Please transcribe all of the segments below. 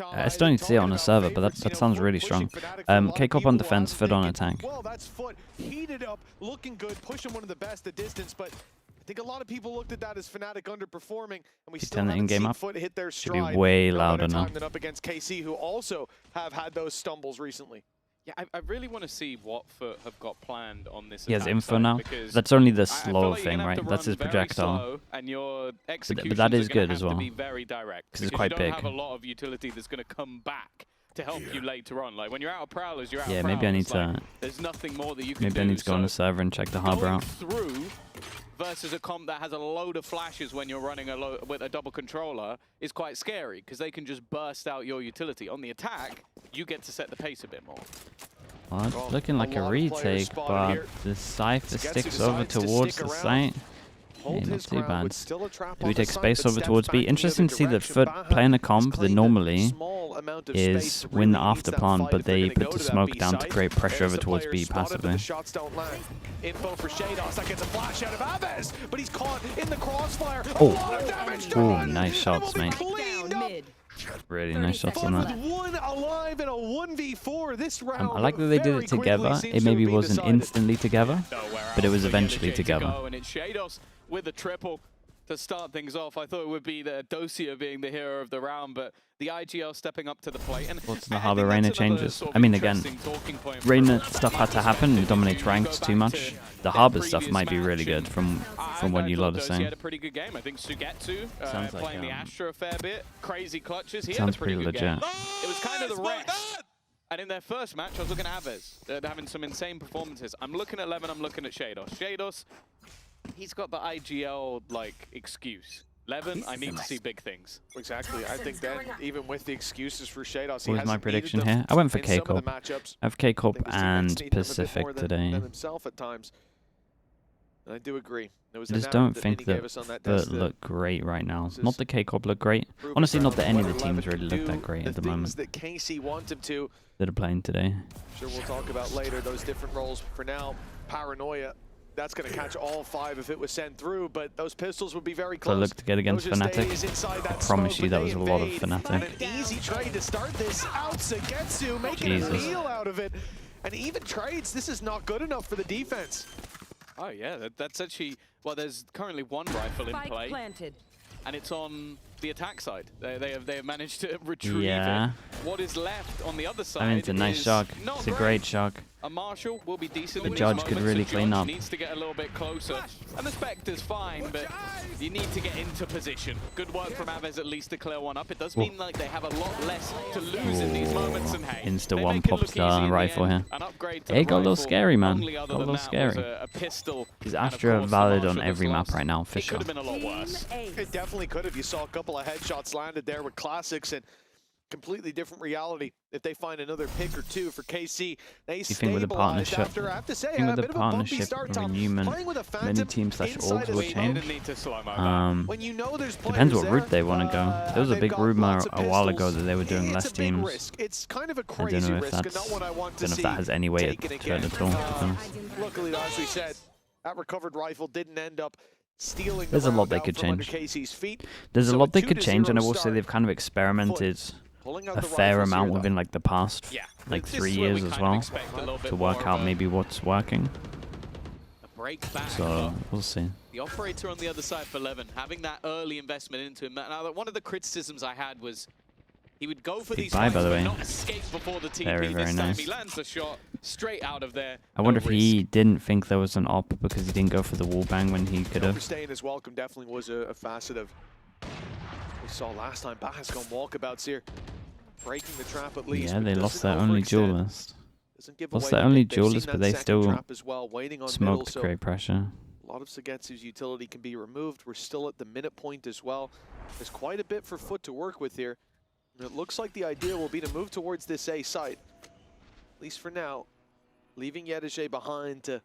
I still need to see it on a server, but that sounds really strong. K-Corp on defense, FUT on attack. Well, that's FUT heated up, looking good, pushing one of the best at distance, but I think a lot of people looked at that as Fnatic underperforming, and we still haven't seen FUT hit their stride. Should be way louder now. Than up against KC, who also have had those stumbles recently. Yeah, I really want to see what FUT have got planned on this. He has info now. That's only the slow like thing, right? That's his projectile. And your executions but that is good as well. To be very direct, because it's quite big. You don't have a lot of utility that's going to come back to help you later on. Like when you're out of prowlers, you're out of prowlers. Yeah, maybe I need to. There's nothing more that you can do. Maybe I need to go on the server and check the harbor out. Through versus a comp that has a load of flashes when you're running with a double controller is quite scary because they can just burst out your utility. On the attack, you get to set the pace a bit more. Well, it's looking like a retake, but the Cypher sticks over towards the site. Hey, not too bad. Do we take space over towards B? Interesting to see that FUT playing a comp that normally is win the after plant, but they put the smoke down to create pressure over towards B passively. Info for Shados, that gets a flash out of Aves, but he's caught in the crossfire. Oh, nice shots, mate. Really nice shots on that. One alive in a 1v4 this round. I like that they did it together. It maybe wasn't instantly together, but it was eventually together. And it's Shados with a triple to start things off. I thought it would be the Dosia being the hero of the round, but the IGL stepping up to the plate. And what's the Harbor Reina changes? I mean, again, Reina stuff had to happen and dominate ranks too much. The Harbor stuff might be really good from what you lot are saying. He had a pretty good game. I think Sugetsu playing the Astra a fair bit. Crazy clutches. He sounds had a pretty legit. Game. It was kind of the rest. And in their first match, I was looking at Aves. They're having some insane performances. I'm looking at Levin, I'm looking at Shados. Shados, he's got the IGL like excuse. Levin, I need to see big things. Exactly. I think that even with the excuses for Shados, what was my prediction here? I went for K-Corp. I have K-Corp and Pacific today. Himself at times. And I do agree. I just don't think that look great right now. Not that K-Corp look great. Honestly, not that any of the teams really look that great at the moment that KC want him to. That are playing today. Sure, we'll talk about later those different roles. For now, Paranoia. That's going to catch all 5 if it was sent through, but those pistols would be very close. So look to get against Fnatic. I promise you that was a lot of Fnatic. An easy trade to start this out. Sugetsu making a meal out of it. And even trades, this is not good enough for the defense. Oh yeah, that's actually, well, there's currently one rifle in play. And it's on the attack side. They have managed to retrieve it. What is left on the other side? I mean, it's a nice shock. It's a great shock. A Marshall will be decent. The judge could really clean up. Needs to get a little bit closer. And the Spectre's fine, but you need to get into position. Good work from Aves at least to clear one up. It does mean like they have a lot less to lose in these moments. And hey, Insta one pops the rifle here. It got a little scary, man. Got a little scary. Is Astra valid on every map right now? For sure. It could have been a lot worse. It definitely could have. You saw a couple of headshots landed there with classics and completely different reality. If they find another pick or two for KC, they think with the partnership, after, I have to say, with the partnership renewment, many teams / orgs will change. When you know there's depends what route they want to go. There was a big rumor a while ago that they were doing less teams. It's kind of a I don't know if that's, if that has any way to it at all. Luckily, as we said, that recovered rifle didn't end up stealing. There's a lot they could change. There's a lot they could change, and I will say they've kind of experimented a fair amount within like the past like 3 years as well to work out maybe what's working. So we'll see. The operator on the other side for Levin, having that early investment into him. Now, one of the criticisms I had was he would go for these by the way. not escape before the TP. Very nice. He lands the shot straight out of there. I wonder if he didn't think there was an op because he didn't go for the wall bang when he could have. Overstaying his welcome definitely was a facet of we saw last time. Bahas gone walkabouts here, breaking the trap at least. Yeah, they lost their only duelist. Lost their only duelist, but they still smoked to create pressure. A lot of Sugetsu's utility can be removed. We're still at the minute point as well. There's quite a bit for FUT to work with here. And it looks like the idea will be to move towards this A site, at least for now, leaving Yedege behind to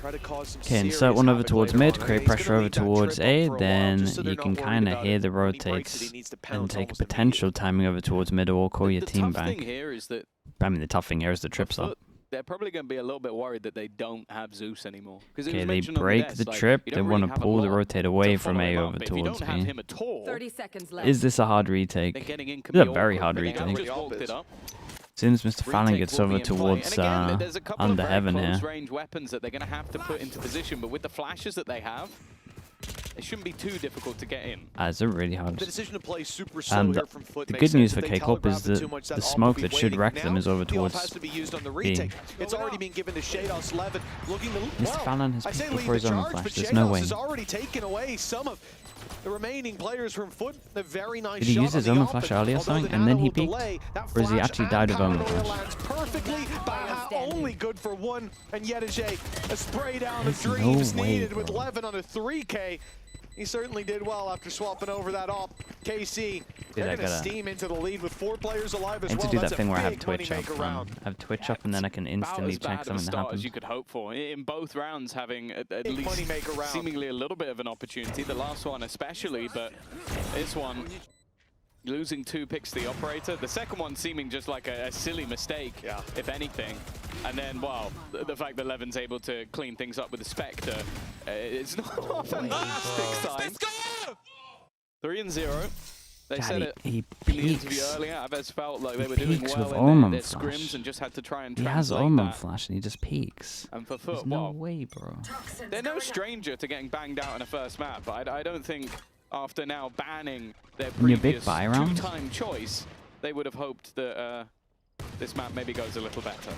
try to cause some okay, insert one over towards mid, create pressure over towards A, then you can kind of hear the rotates and take a potential timing over towards mid or call your team back. I mean, the tough thing here is the trips up. they're probably going to be a little bit worried that they don't have Zeus anymore. Okay, they break the trip. They want to pull the rotate away from A over towards B. 30 seconds left. Is this a hard retake? This is a very hard retake. As soon as Mr. Fallon gets over towards under heaven here. Range weapons that they're going to have to put into position, but with the flashes that they have, it shouldn't be too difficult to get in. It's a really hard. The decision to play super slow here from FUT the makes good news sense. for If they KCOP is telegraph it that too much, the that smoke AWP that should waiting. wreck them is over The AWP towards has to be used on the B. retake. It's already been given to Shados. Levin looking to Mr. Fallon has I say people lead for his the own charge, flash. but There's no Shados way. has already taken away some of the remaining players from FUT. A very nice Did he shot use his on the Omen flash offense. earlier or Although something, the and then he nano will peeked? delay, that Or is he flash actually and died of Omen paranoia flash? lands perfectly. Baha only good for one, and Yedijay a spray down of There's dreams no way, needed with bro. Levin on a 3K. He certainly did well after swapping over that op. KC, they're going to steam into the lead with 4 players alive as I need well. to do That's that thing where I have big Twitch up. moneymaker round. I have Twitch up and then I can instantly check something that Start happens. as you could hope for. In both rounds, having at Big least moneymaker round. seemingly a little bit of an opportunity. The last one especially, but this one losing 2 picks to the operator. The second one seeming just like a silly mistake, if anything. And then, well, the fact that Levin's able to clean things up with the Spectre, it's not a fantastic sign. 3-0. They said it he in the interview peeks. earlier. Aves felt like they He were doing peeks well with in Omen their flash. scrims and just had to try and He has translate Omen that. flash and he just peeks. And for There's FUT, no well, way, bro. they're no stranger to getting banged out in a first map, but I don't think after now banning their In your big previous buy round? two-time choice, they would have hoped that this map maybe goes a little better.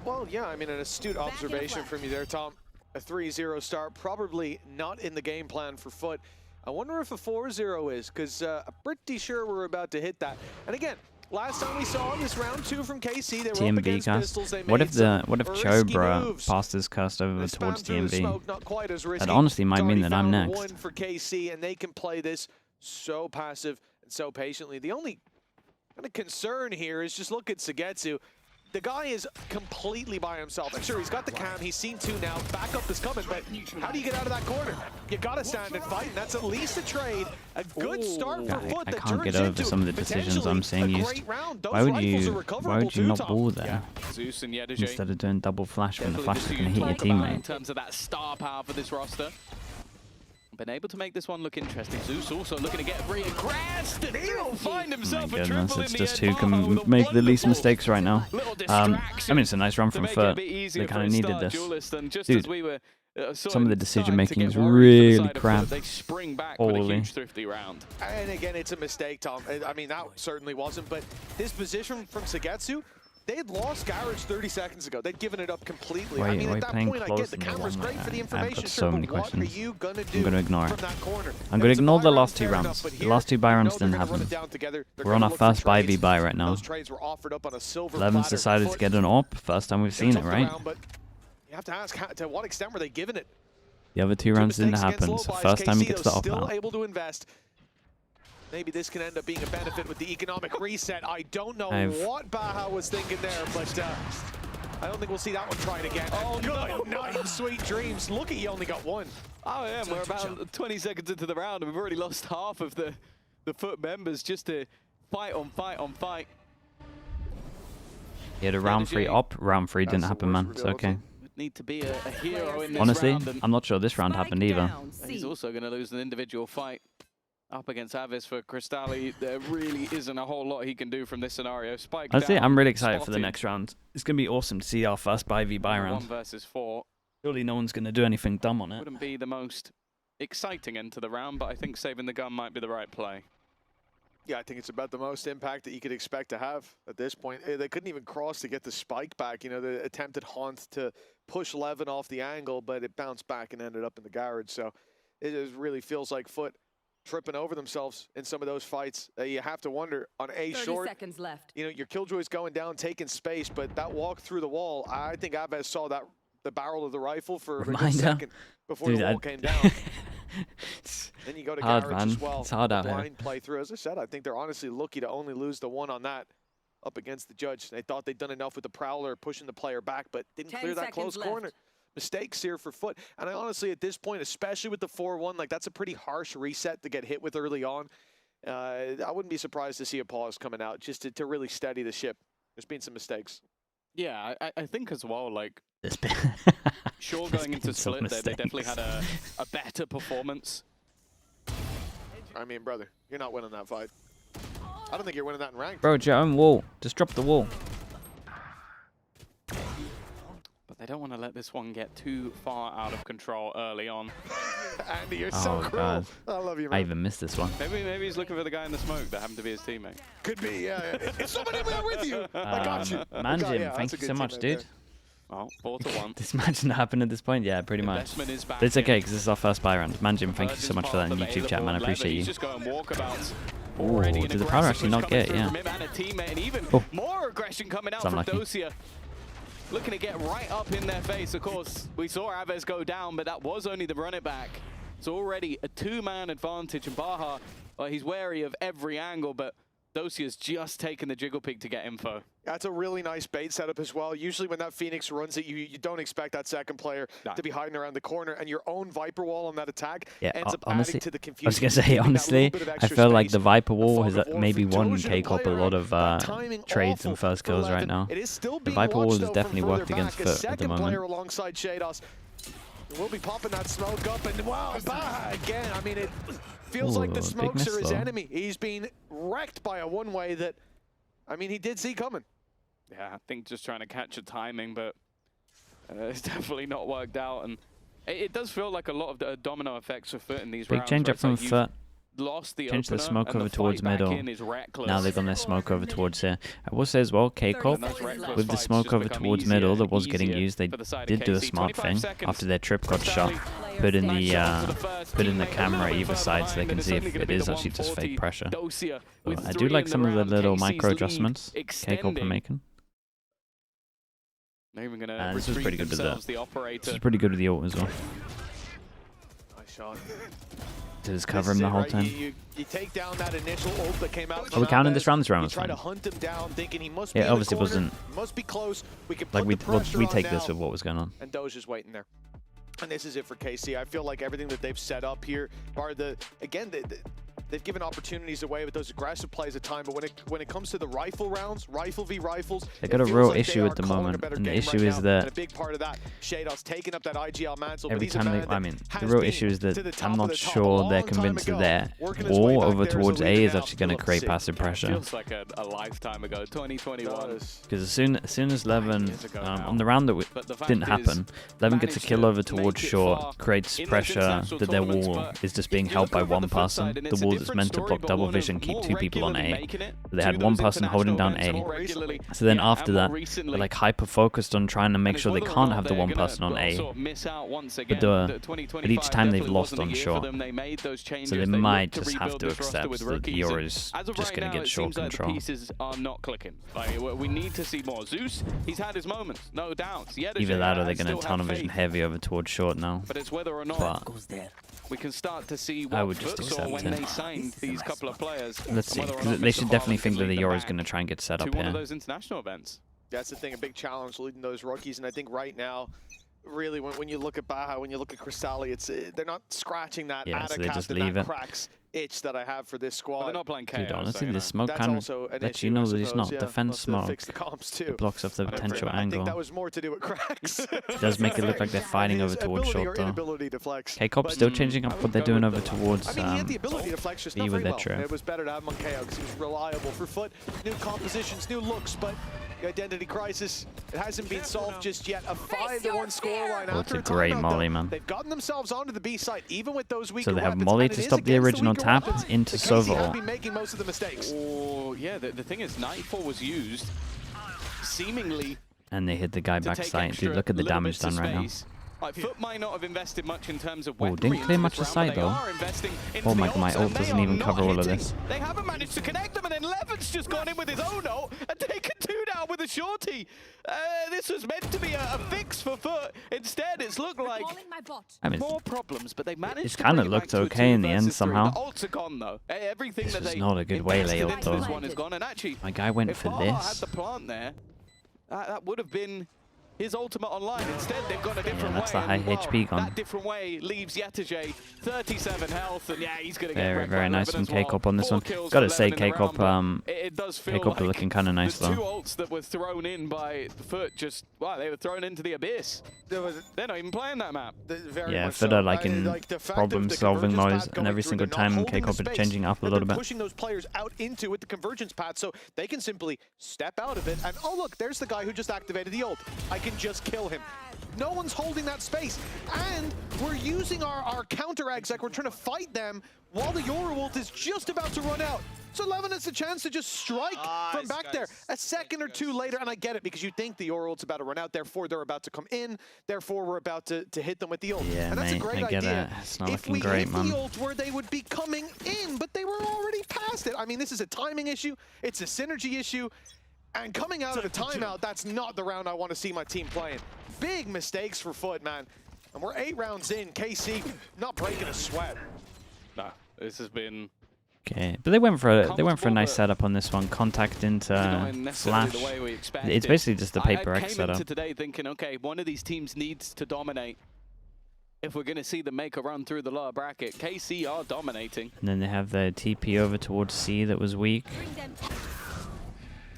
Well, yeah, I mean, an astute observation from you there, Tom. A 3-0 start, probably not in the game plan for FUT. I wonder if a 4-0 is, because I'm pretty sure we're about to hit that. And again, last time we saw this round 2 from KC, they were up against Pistols. They What made if some Chobra moves. passed his cast over They towards spammed through the TMB? smoke, not quite as risky. That honestly might mean It's that I'm already next. found 1 for KC, and they can play this so passive and so patiently. The only kind of concern here is just look at Sugetsu. The guy is completely by himself. And sure, he's got the cam, he's seen 2 now, backup is coming, but how do you get out of that corner? You gotta stand and fight, and that's at least a trade. A good start for FUT I that can't get turns over into some of the decisions I'm seeing potentially a used. great round. Those Why would rifles are you recoverable too, not Tom. ball there Zeus and Yedijay instead of doing double flash when the definitely flash just is who going you to hit your talk about in teammate? terms of that star power for this roster. Been able to make this one look interesting. Zeus also looking to get reaggressed, and he'll find himself My a goodness, triple it's in just the who end. can With a make the least wonderful mistakes right now. little I distraction mean, it's a nice run to from make it a FUT. bit easier They for kind a of needed start this. duelist, and just Dude, as we were some of the decision making is starting to get worried for the really side of FUT, crap. They spring back with a Holy. huge thrifty round. And again, it's a mistake, Tom. I mean, that certainly wasn't, but this position from Sugetsu, they had lost Garage 30 seconds ago. They'd given it up completely. Why I mean, are at we that playing point, I close get the in the camera's one? great for the I've got information, so sure, many but what are questions. you going to do I'm going to ignore from it. that corner? I'm going to ignore the last 2 fair rounds. enough, but The here, last 2 buy you rounds know they're didn't gonna run happen. it down together. They're We're gonna on our look for first buy v trades. buy right now. Those trades were offered up on a silver Levin's platter. decided to FUT get an AWP. First time we've seen it, took the right? round, but you have to ask, to what extent were they giving it? The other 2 rounds didn't happen, so first time he gets the AWP still out. able to invest. Maybe this can end up being a benefit with the economic reset. I don't know what Baha was thinking there, but I don't think we'll see that one tried again. Oh, good night, sweet dreams. Look at you only got 1. Oh yeah, we're about 20 seconds into the round and we've already lost half of the FUT members just to fight on fight on fight. He had a round 3 AWP, round 3 didn't happen, man. It's okay. Need to be a hero in this Honestly, round. And I'm not sure this round happened either. he's also going to lose an individual fight up against Avis for Cristalli. There really isn't a whole lot he can do from this scenario. Spike Honestly, down, I'm really excited for the spotted. next round. It's going to be awesome to see our first buy v buy 1 round. versus 4. Surely no one's going to do anything dumb on it. Wouldn't be the most exciting end to the round, but I think saving the gun might be the right play. Yeah, I think it's about the most impact that you could expect to have at this point. They couldn't even cross to get the spike back. You know, the attempted haunt to push Levin off the angle, but it bounced back and ended up in the garage. So it just really feels like FUT tripping over themselves in some of those fights. You have to wonder on A 30 short. seconds left. You know, your Killjoy's going down, taking space, but that walk through the wall, I think Aves saw that the barrel of the rifle for a good second before the wall came down. Then you go to hard, garage man. as well. It's hard out here. Blind play through. As I said, I think they're honestly lucky to only lose the 1 on that up against the judge. They thought they'd done enough with the Prowler pushing the player back, but didn't 10 clear that seconds close corner. Mistakes here for FUT. And I honestly, at this point, especially with the 4-1, like that's a pretty harsh reset to get hit with early on. I wouldn't be surprised to see a pause coming out just to really steady the ship. There's been some mistakes. Yeah, I think as well, like, This bit. sure, There's going into been some split, they definitely mistakes. had a better performance. I mean, brother, you're not winning that fight. I don't think you're winning that in ranked. Bro, it's your own wall. Just drop the wall. But they don't want to let this one get too far out of control early on. Andy, you're so cruel. God. I love you, man. I even missed this one. Maybe he's looking for the guy in the smoke that happened to be his teammate. Could be, yeah. It's somebody there with you. I got you. Manjim, Yeah, thank that's a you so good much, teammate dude. there. Oh, 4-1. This match didn't happen at this point? Yeah, pretty much. Investment is back But it's in. okay, because this is our first buy round. Manjim, thank you so Urge much is for that in path YouTube chat, man. I available. appreciate He's you. just going walkabouts. Ooh, Already an did the power aggressive actually push not coming get it? through Yeah. from him and a teammate, and even Oh. more aggression coming out It's from unlucky. Dosia. Looking to get right up in their face. Of course, we saw Aves go down, but that was only the run it back. It's already a two-man advantage, and Baha, well, he's wary of every angle, but Dosia's just taken the jiggle pig to get info. That's a really nice bait setup as well. Usually when that Phoenix runs it, you don't expect that second player to be hiding around the corner, and your own Viper wall on that attack ends up honestly, adding to the I confusion. was going to say, honestly, I feel like the Viper wall has maybe won K-Corp a lot of trades and first kills right now. The Viper wall has definitely worked against FUT at the moment. Alongside Shados. We'll be popping that smoke up, and wow, Baha again. I mean, it feels like the smokes are his enemy. He's been wrecked by a one-way that, I mean, he did see coming. Yeah, I think just trying to catch a timing, but it's definitely not worked out. And it does feel like a lot of the domino effects for FUT in these rounds. Big change up from FUT. Lost the Change the opener, smoke and over the towards fight back middle. in is reckless. Now they've gone their smoke over towards here. I will say as well, K-Corp, with the smoke over towards middle that was getting used, they did do a smart thing. After their trip got shot, put in the camera either side so they can see if it is actually just fake pressure. So I do like some of the little micro adjustments K-Corp are making. This was pretty good with that. This was pretty good with the ult as well. Nice shot. Just cover him the whole time. You take down that initial ult that came out. Oh, we counted this round. This round was try fine. to hunt him down, thinking he must be Yeah, in the obviously corner, wasn't must be close. We can like put we take this with what was going on. And Doja's waiting there. And this is it for KC. I feel like everything that they've set up here are they've given opportunities away with those aggressive plays at time, but when it comes to the rifle rounds, rifle v rifles, they got a real issue at the moment, and the issue is that a big part of that, Shadows taking up that IGL mantle. Every time the real issue is that I'm not sure they're convinced that their wall over towards A is actually going to create passive pressure. Feels like a lifetime ago, 2021. Because as soon as Levin, on the round that didn't happen, Levin gets a kill over towards short, creates pressure that their wall is just being held by one person. The wall that's meant to block double vision, keep two people on A. They had one person holding down A. So then after that, they're like hyper focused on trying to make sure they can't have the one person on A. But each time they've lost on short. So they might just have to accept that Yora's just going to get short control. Pieces are not clicking. Like, we need to see more. Zeus, he's had his moments, no doubts. Either that or they're going to tunnel vision heavy over towards short now. But it's whether or not we can start to see what I would just accept when they signed these couple of players. Let's see, because they should definitely think that the Yora's going to try and get set up to one here. of those international events. That's the thing, a big challenge leading those rookies, and I think right now, really, when you look at Baha, when you look at Cristalli, they're not scratching that so they just leave it. cracks itch that I have for this squad. Well, they're not playing KO, Dude, honestly, so, this smoke kind of lets you know that it's not defense smoke. It blocks off the potential I angle. think that was more to do with cracks. It does make it look like they're fighting over towards short though. K-Corp still changing up what they're doing over towards he had the ability to flex just B not with very their trip. It was better to have him on KO because he was reliable for FUT. New compositions, new looks, but the identity crisis, it hasn't been solved just yet. A 5-1 scoreline after it's a great molly, man. They've gotten themselves onto the B site, even with those weaker So they have weapons, molly and to it is stop the against original weaker tap weapons into that KC Sova have ult. been making most of the mistakes. Oh, yeah, the thing is, Nightfall was used seemingly And they hit the guy back site. Dude, look at the damage done right now. Like, FUT might not have invested much in terms of Oh, didn't clear much of sight though. Oh my god, my ult doesn't even cover all of this. They haven't managed to connect them, and then Levin's just gone in with his own ult and taken two down with a shorty. This was meant to be a fix for FUT. Instead, it's looked like more problems, but they managed It's to kind of bring it back looked to a okay in the 2 end versus 3. somehow. The ults are gone though. Everything This that was they not a good waylay invested ult into this though. one is gone, and actually, My guy went if for Baha had this. the plant there, that would have been his ultimate online. Instead, they've gone a different way. That's the high HP gone. That different way leaves Yetijay 37 health, and yeah, he's going to get Very, very nice from KCORP on this one. kills Gotta for say, 11 in the round, KCORP, it does feel KCORP are looking kind of nice the two though. ults that were thrown in by FUT just, wow, they were thrown into the abyss. They're not even playing that map. Yeah, FUT are like in problem-solving mode, and every single time KCORP are changing up a little bit. Pushing those players out into with the convergence path, so they can simply step out of it. And oh look, there's the guy who just activated the ult. I can just kill him. No one's holding that space, and we're using our counter exec. We're trying to fight them while the Yoru ult is just about to run out. So 11 has a chance to just strike from back there. A second or two later, and I get it because you think the Yoru ult's about to run out, therefore they're about to come in, therefore we're about to hit them with the ult. Yeah, and that's mate, a great I get idea. it. It's not if looking great, man. the ult where they would be coming in, but they were already past it. I mean, this is a timing issue. It's a synergy issue. And coming out of a timeout, that's not the round I want to see my team playing. Big mistakes for FUT, man. And we're 8 rounds in. KC not breaking a sweat. No, this has been... Okay, but they went for a nice setup on this one. Contact into flash. It's basically just a paper X setup. I came into today thinking, okay, one of these teams needs to dominate if we're going to see them make a run through the lower bracket. KC are dominating. And then they have the TP over towards C that was weak.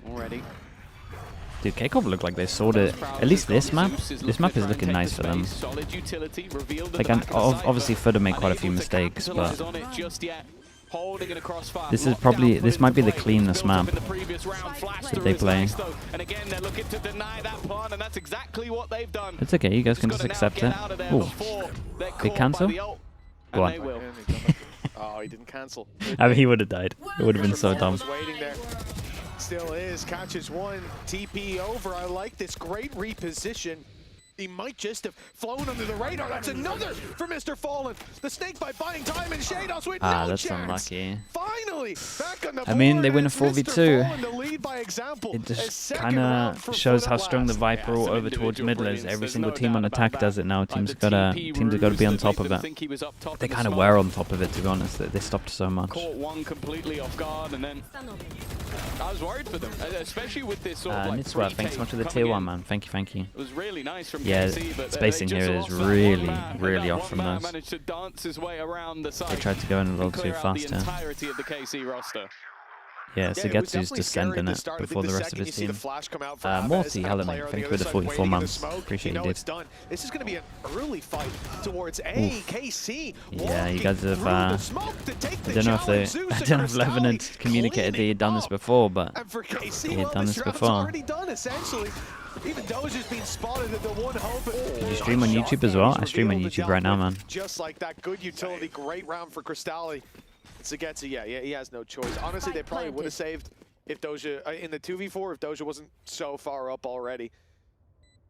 Already. Dude, KCORP look like they sorted at least this map. This map is looking nice for them. Like, obviously FUT have made quite a few mistakes, but this might be the cleanest map that they play. And again, they're looking to deny that pawn, and that's exactly what they've done. It's okay, you guys can just accept it. Ooh, big cancel? Go on. Oh, he didn't cancel. I mean, he would have died. It would have been so dumb. Waiting there. Still is, catches one, TP over. I like this great reposition. He might just have flown under the radar. That's another for Mr. Fallen. The snake by buying time and Shados with no that's chance. Unlucky. Finally, back on the board. I mean, they win a 4v2. To lead by example. It just kind of shows how strong the Viper ult over towards middle is. Every single team on attack does it now. Teams have got to be on top of it. They kind of were on top of it, to be honest. They stopped so much. Caught one completely off guard, and then I was worried for them, especially with this sort of like Nitswa, thanks so much for the tier 1, man. Thank you, thank you. It was really nice from yeah, KC, but spacing here is really, really off from those. Managed to dance his way around the side. They tried to go in a little too fast the entirety of the KC roster. Yeah, Sagetsu's just sending it before the rest of his team. Morty, hello mate, thank you for the 44 months. Appreciate you, dude. This is going to be an early fight towards KC. Yeah, you guys have, I don't know if Levin had communicated that he had done this before, but he had done this before. Even Doja's been spotted at the one hope. Did you stream on YouTube as well? I stream on YouTube right now, man. Just like that, good utility, great round for Cristalli. Sagetsu, yeah, he has no choice. Honestly, they probably would have saved if Doja in the 2v4 if Doja wasn't so far up already.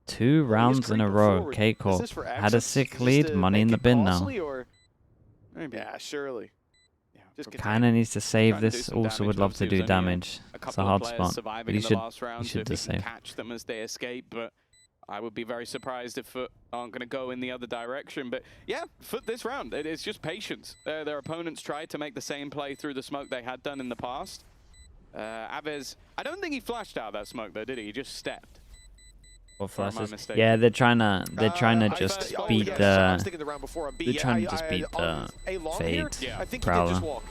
2 rounds in a row. KCORP had a sick lead. Money in the bin now. Yeah, surely. Kinda needs to save this. Also would love to do damage. It's a hard spot, but he should just save. Catch them as they escape, but I would be very surprised if FUT aren't going to go in the other direction. But yeah, FUT this round, it's just patience. Their opponents tried to make the same play through the smoke they had done in the past. Aves, I don't think he flashed out of that smoke though, did he? He just stepped. Or flashes. Yeah, they're trying to just beat the fade Prowler.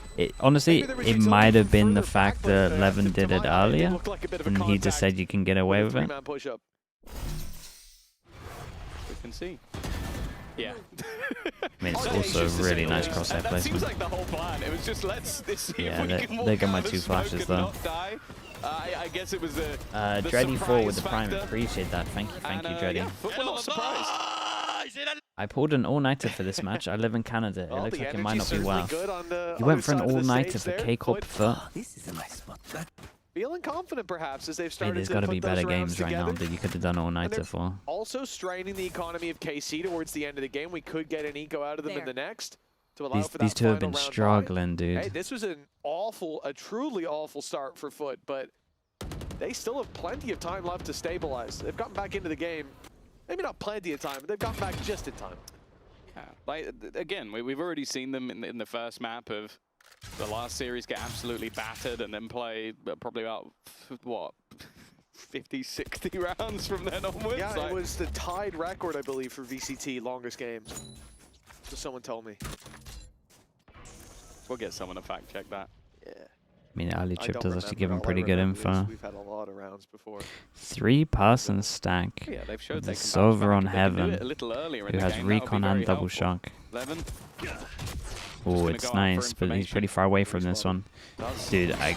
Honestly, it might have been the fact that Levin did it earlier, and he just said you can get away with it. We can see. Yeah. I mean, it's also really nice crosshair placement. That seems like the whole plan. It was just let's see if we can walk they got my out 2 of smoke flashes and though. not die. I guess it was the Dreddy4 with the prime. factor. Appreciate that. Thank you, Dreddy. Yeah, we're not surprised. I pulled an all-nighter for this match. I live in Canada. It looks like it might not be worth. You went for an all-nighter for KCORP FUT. This is a nice spot. Feeling confident, perhaps, as they've started. There's got to be better games right now that you could have done all-nighter for. Also straining the economy of KC towards the end of the game. We could get an eco out of them in the next. To allow for these two have been struggling, dude. Hey, this was a truly awful start for FUT, but they still have plenty of time left to stabilize. They've gotten back into the game. Maybe not plenty of time, but they've gotten back just in time. Yeah, like again, we've already seen them in the first map of the last series get absolutely battered and then play probably about, what, 50, 60 rounds from then onwards. Yeah, it was the tied record, I believe, for VCT longest games. So someone told me. We'll get someone to fact check that. Yeah. I mean, Ali Chip don't does actually remember. give him All I pretty good remember info. is we've had a lot of rounds before. 3-person stack. Yeah, they've showed The they can Silver on bounce back. If they can do Heaven, it a little earlier in who the has game, that would be Recon very and Double helpful. Shock. 11. Oh, gonna it's go out for nice, but he's information. pretty far away from this one. Dude, I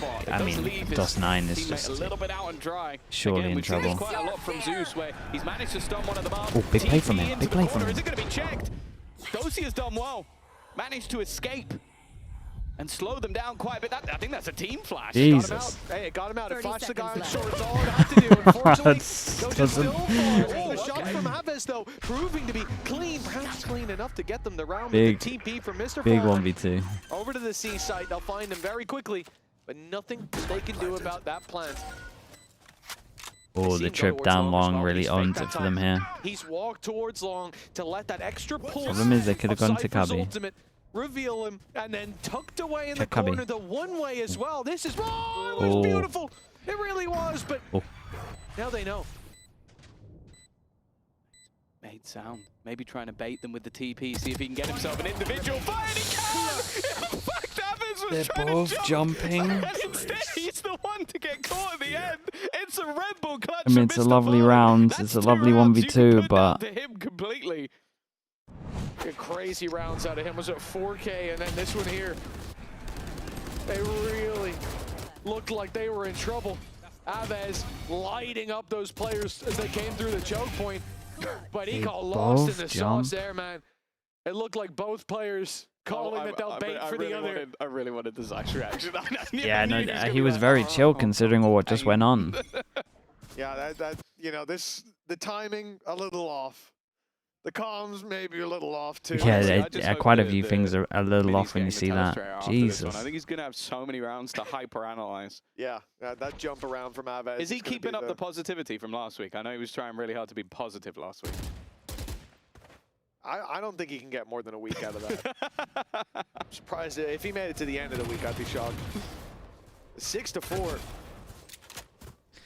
mean, DOS9 is Teammate just a little bit out and dry. surely Again, in we've seen this trouble. quite a lot from Zeus, where he's managed to stun one of the marks. Oh, big play from TP him, into big the play corner. from Is him. it going to be checked? Dosi has done well. Managed to escape and slow them down quite a bit. I think that's a team flash. Jesus. Hey, it got him out. It 30 flashed the guy on seconds short. left. It's all it had to do. Unfortunately, That's- Doja doesn't- still falls. Oh, The shot okay. from Aves, though, proving to be clean. Perhaps clean enough to get them the round. Big- With the TP from Mr. Big Farmer. 1v2. Over to the C site. They'll find him very quickly, but nothing they can do about that plant. Oh, the trip down long really owns it for them here. He's walked towards long to let that extra pull. Problem is they could have gone to Cypher's Cubby. ultimate reveal him, and then tucked away in Check the Cubby. corner the one way as well. This is, oh, it was Oh. beautiful. It really was, but Oh. now they know. Made sound. Maybe trying to bait them with the TP, see if he can get himself an individual fight. He can! In fact, Aves was They're trying both to jump, jumping. and instead he's the one to get caught at the end. It's a Red Bull clutch. I mean, from it's a Mr. lovely Farmer. round. That's It's a 2 lovely rounds you 1v2, can put down but to him completely. Get crazy rounds out of him. Was at 4K, and then this one here. They really looked like they were in trouble. Aves lighting up those players as they came through the choke point, but he They got lost in both the sauce jumped. there, man. It looked like both players calling that they'll bait for the other. I really wanted the Zach's reaction. yeah, no, he was very chill considering what just went on. Yeah, that you know, the timing a little off. The comms maybe a little off too. Yeah, I just hope quite a that few the things are a little Minnie's off when you getting see the that. telestrator after this one. Jesus. I think he's going to have so many rounds to hyper-analyze. Yeah, that jump around from Aves. Is he gonna keeping be up the positivity from last week? I know he was trying really hard to be positive last week. I don't think he can get more than a week out of that. I'm surprised if he made it to the end of the week, I'd be shocked. 6-4.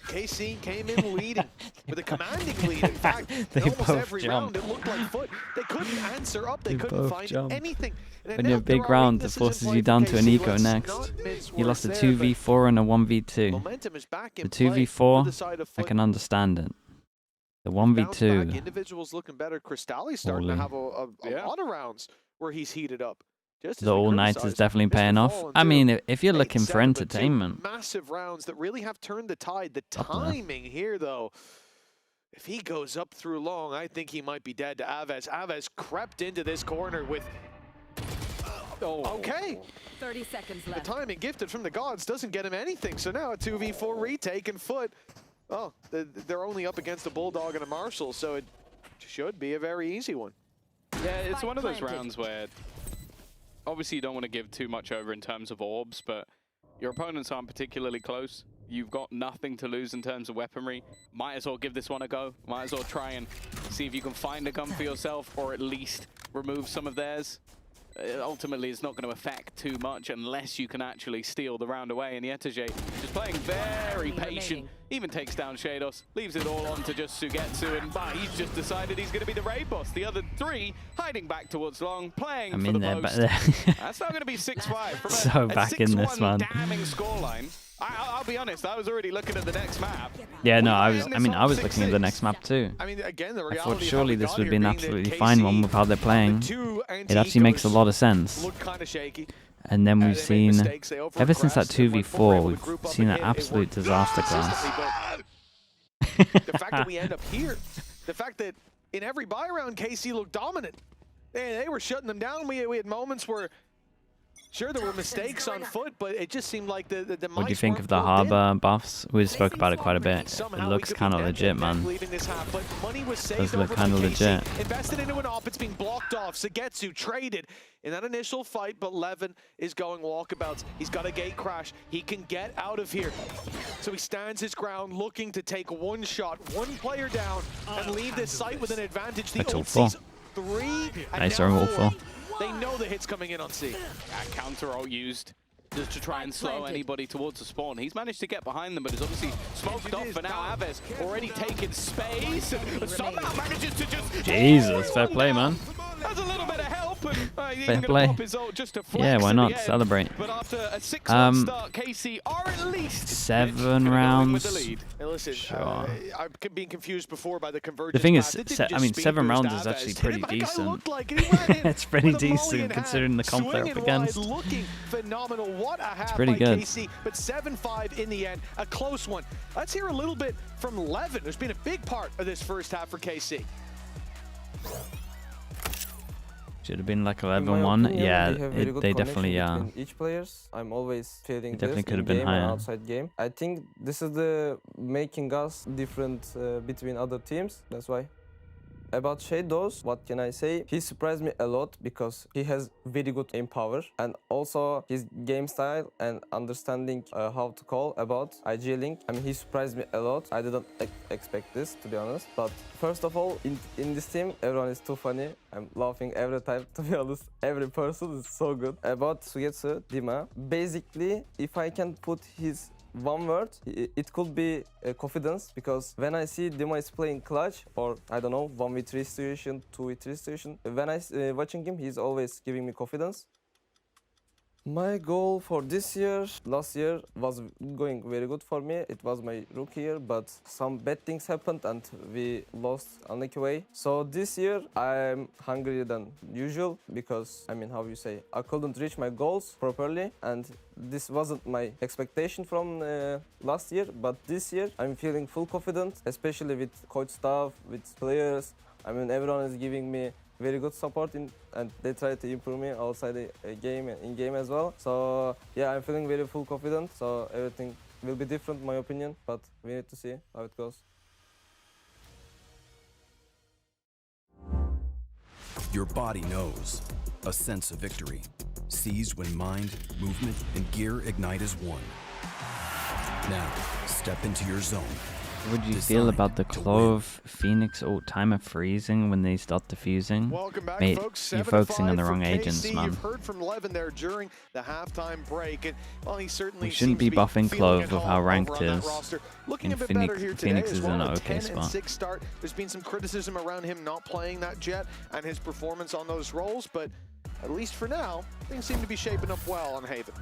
KC came in leading with a commanding lead. In fact, They in almost both every jumped. round it looked like FUT. They couldn't answer up. They They couldn't both find jumped. anything. And When you have big rounds, it forces you down to an eco next. He lost a 2v4 and a 1v2. Momentum is back in The play for 2v4, the side of I FUT. can understand it. The Bounce back, 1v2, individuals looking better. Cristalli's starting Holy. to have a lot of rounds where he's heated up. Just as the we all-night is criticized definitely Mr. paying off. Fallen I too. mean, if you're looking for 8-7, but two entertainment, massive rounds that really have turned the tide. The Up there. timing here, though, if he goes up through long, I think he might be dead to Aves. Aves crept into this corner with, okay. 30 seconds The left. timing gifted from the gods doesn't get him anything. So now a 2v4 retake and FUT. Oh, they're only up against a Bulldog and a Marshall, so it should be a very easy one. Yeah, it's Spike one of those planted. rounds where obviously you don't want to give too much over in terms of orbs, but your opponents aren't particularly close. You've got nothing to lose in terms of weaponry. Might as well give this one a go. Might as well try and see if you can find a gun for yourself or at least remove some of theirs. Ultimately, it's not going to affect too much unless you can actually steal the round away. And Yetage just playing very patient. Even takes down Shados, leaves it all on to just Sugetsu, and he's just decided he's going to be the raid boss. The other three hiding back towards long, playing I for mean, the they're post. That's now going to be 6-5 from So a back in this 6-1 one. damning scoreline. I'll be honest, I was already looking at the next map. yeah, no, I We was. were I in mean, this I was on looking at the 6-6. next map too. I mean, again, the I reality thought of how surely we this got would here be an being that absolutely KC, fine one with how they're playing. the two It actually makes a anti-ecos lot of sense. look kind of shaky. And then They we've made seen, mistakes, they ever since that overaggressed, and when FUT were 2v4, able to we've group up seen and an hit, it absolute worked disaster class. consistently, but the fact that we end up here, the fact that in every buy round, KC looked dominant. They were shutting them down. We had moments where, sure, there were mistakes on FUT, but it just seemed like the What do you think of the Harbor buffs? We spoke about it quite a bit. It Somehow looks kind of legit, man. Leaving this half, but money was saved Does look over kind of from KC. legit. Invested into an op, it's being blocked off. Sugetsu traded in that initial fight, but Levin is going walkabouts. He's got a gate crash. He can get out of here. So he stands his ground, looking to take one shot, one player down, and leave this site with an advantage. The That's all ult four. sees 3 and Nice, now all 4. four. They know the hit's coming in on C. Counter ult used. just to try and slow anybody towards the spawn. He's managed to get behind them, but is obviously smoked off for now. Aves already taken space and somehow manages to just... Jesus, fair play, man. Has a little bit of help and Fair play. just to flex Yeah, why at not? the end. Celebrate. But after a 6-1 start, KC are at least 7 rounds. with the lead. Hey, listen, Sure. I've been confused before by the convergence. The thing is, path. It I mean, just 7 speed rounds boost is actually Aves. pretty That guy decent. looked like he went in It's pretty with a decent mulligan considering the comp they're up swinging wide, against. looking phenomenal. What a half pretty by good. KC, but 7-5 in the end, a close one. Let's hear a little bit from Levin, who's been a big part of this first half for KC. Should have been like In my 11-1. opinion, Yeah, we have very good they connection definitely are. between each players. I'm always feeling It definitely this could have in been game and higher. outside game. I think this is the making us different between other teams. That's why. About Shadows, what can I say? He surprised me a lot because he has very good aim power and also his game style and understanding how to call about IG Link. I mean, he surprised me a lot. I didn't expect this, to be honest. But first of all, in this team, everyone is too funny. I'm laughing every time, to be honest. Every person is so good. About Sugetsu, Dima, basically, if I can put his one word, it could be confidence, because when I see Dima is playing clutch or I don't know 1v3 situation, 2v3 situation, when I watching him, he's always giving me confidence. My goal for this year, last year was going very good for me. It was my rookie year, but some bad things happened and we lost unlucky way. So this year I'm hungrier than usual because, I mean, how you say, I couldn't reach my goals properly and this wasn't my expectation from last year. But this year I'm feeling full confident, especially with coach staff, with players. I mean, everyone is giving me very good support and they try to improve me outside the game and in game as well. So yeah, I'm feeling very full confident. So everything will be different, in my opinion, but we need to see how it goes. Your body knows. A sense of victory. Seized when mind, movement, and gear ignite as one. Now, step into your zone. What would you feel about the Clove Phoenix ult timer freezing when they start defusing? Welcome back, Mate, folks. you're 7-5 focusing on the for wrong KC. agents, man. You've heard from Levin there during the halftime break, and well, he certainly We shouldn't seems be to buffing feeling Clove at with home how over ranked on that is. roster. Looking And a bit better here today Phoenix as is well. in an A okay 10-6 spot. start. There's been some criticism around him not playing that jet and his performance on those roles, but at least for now, things seem to be shaping up well on Haven.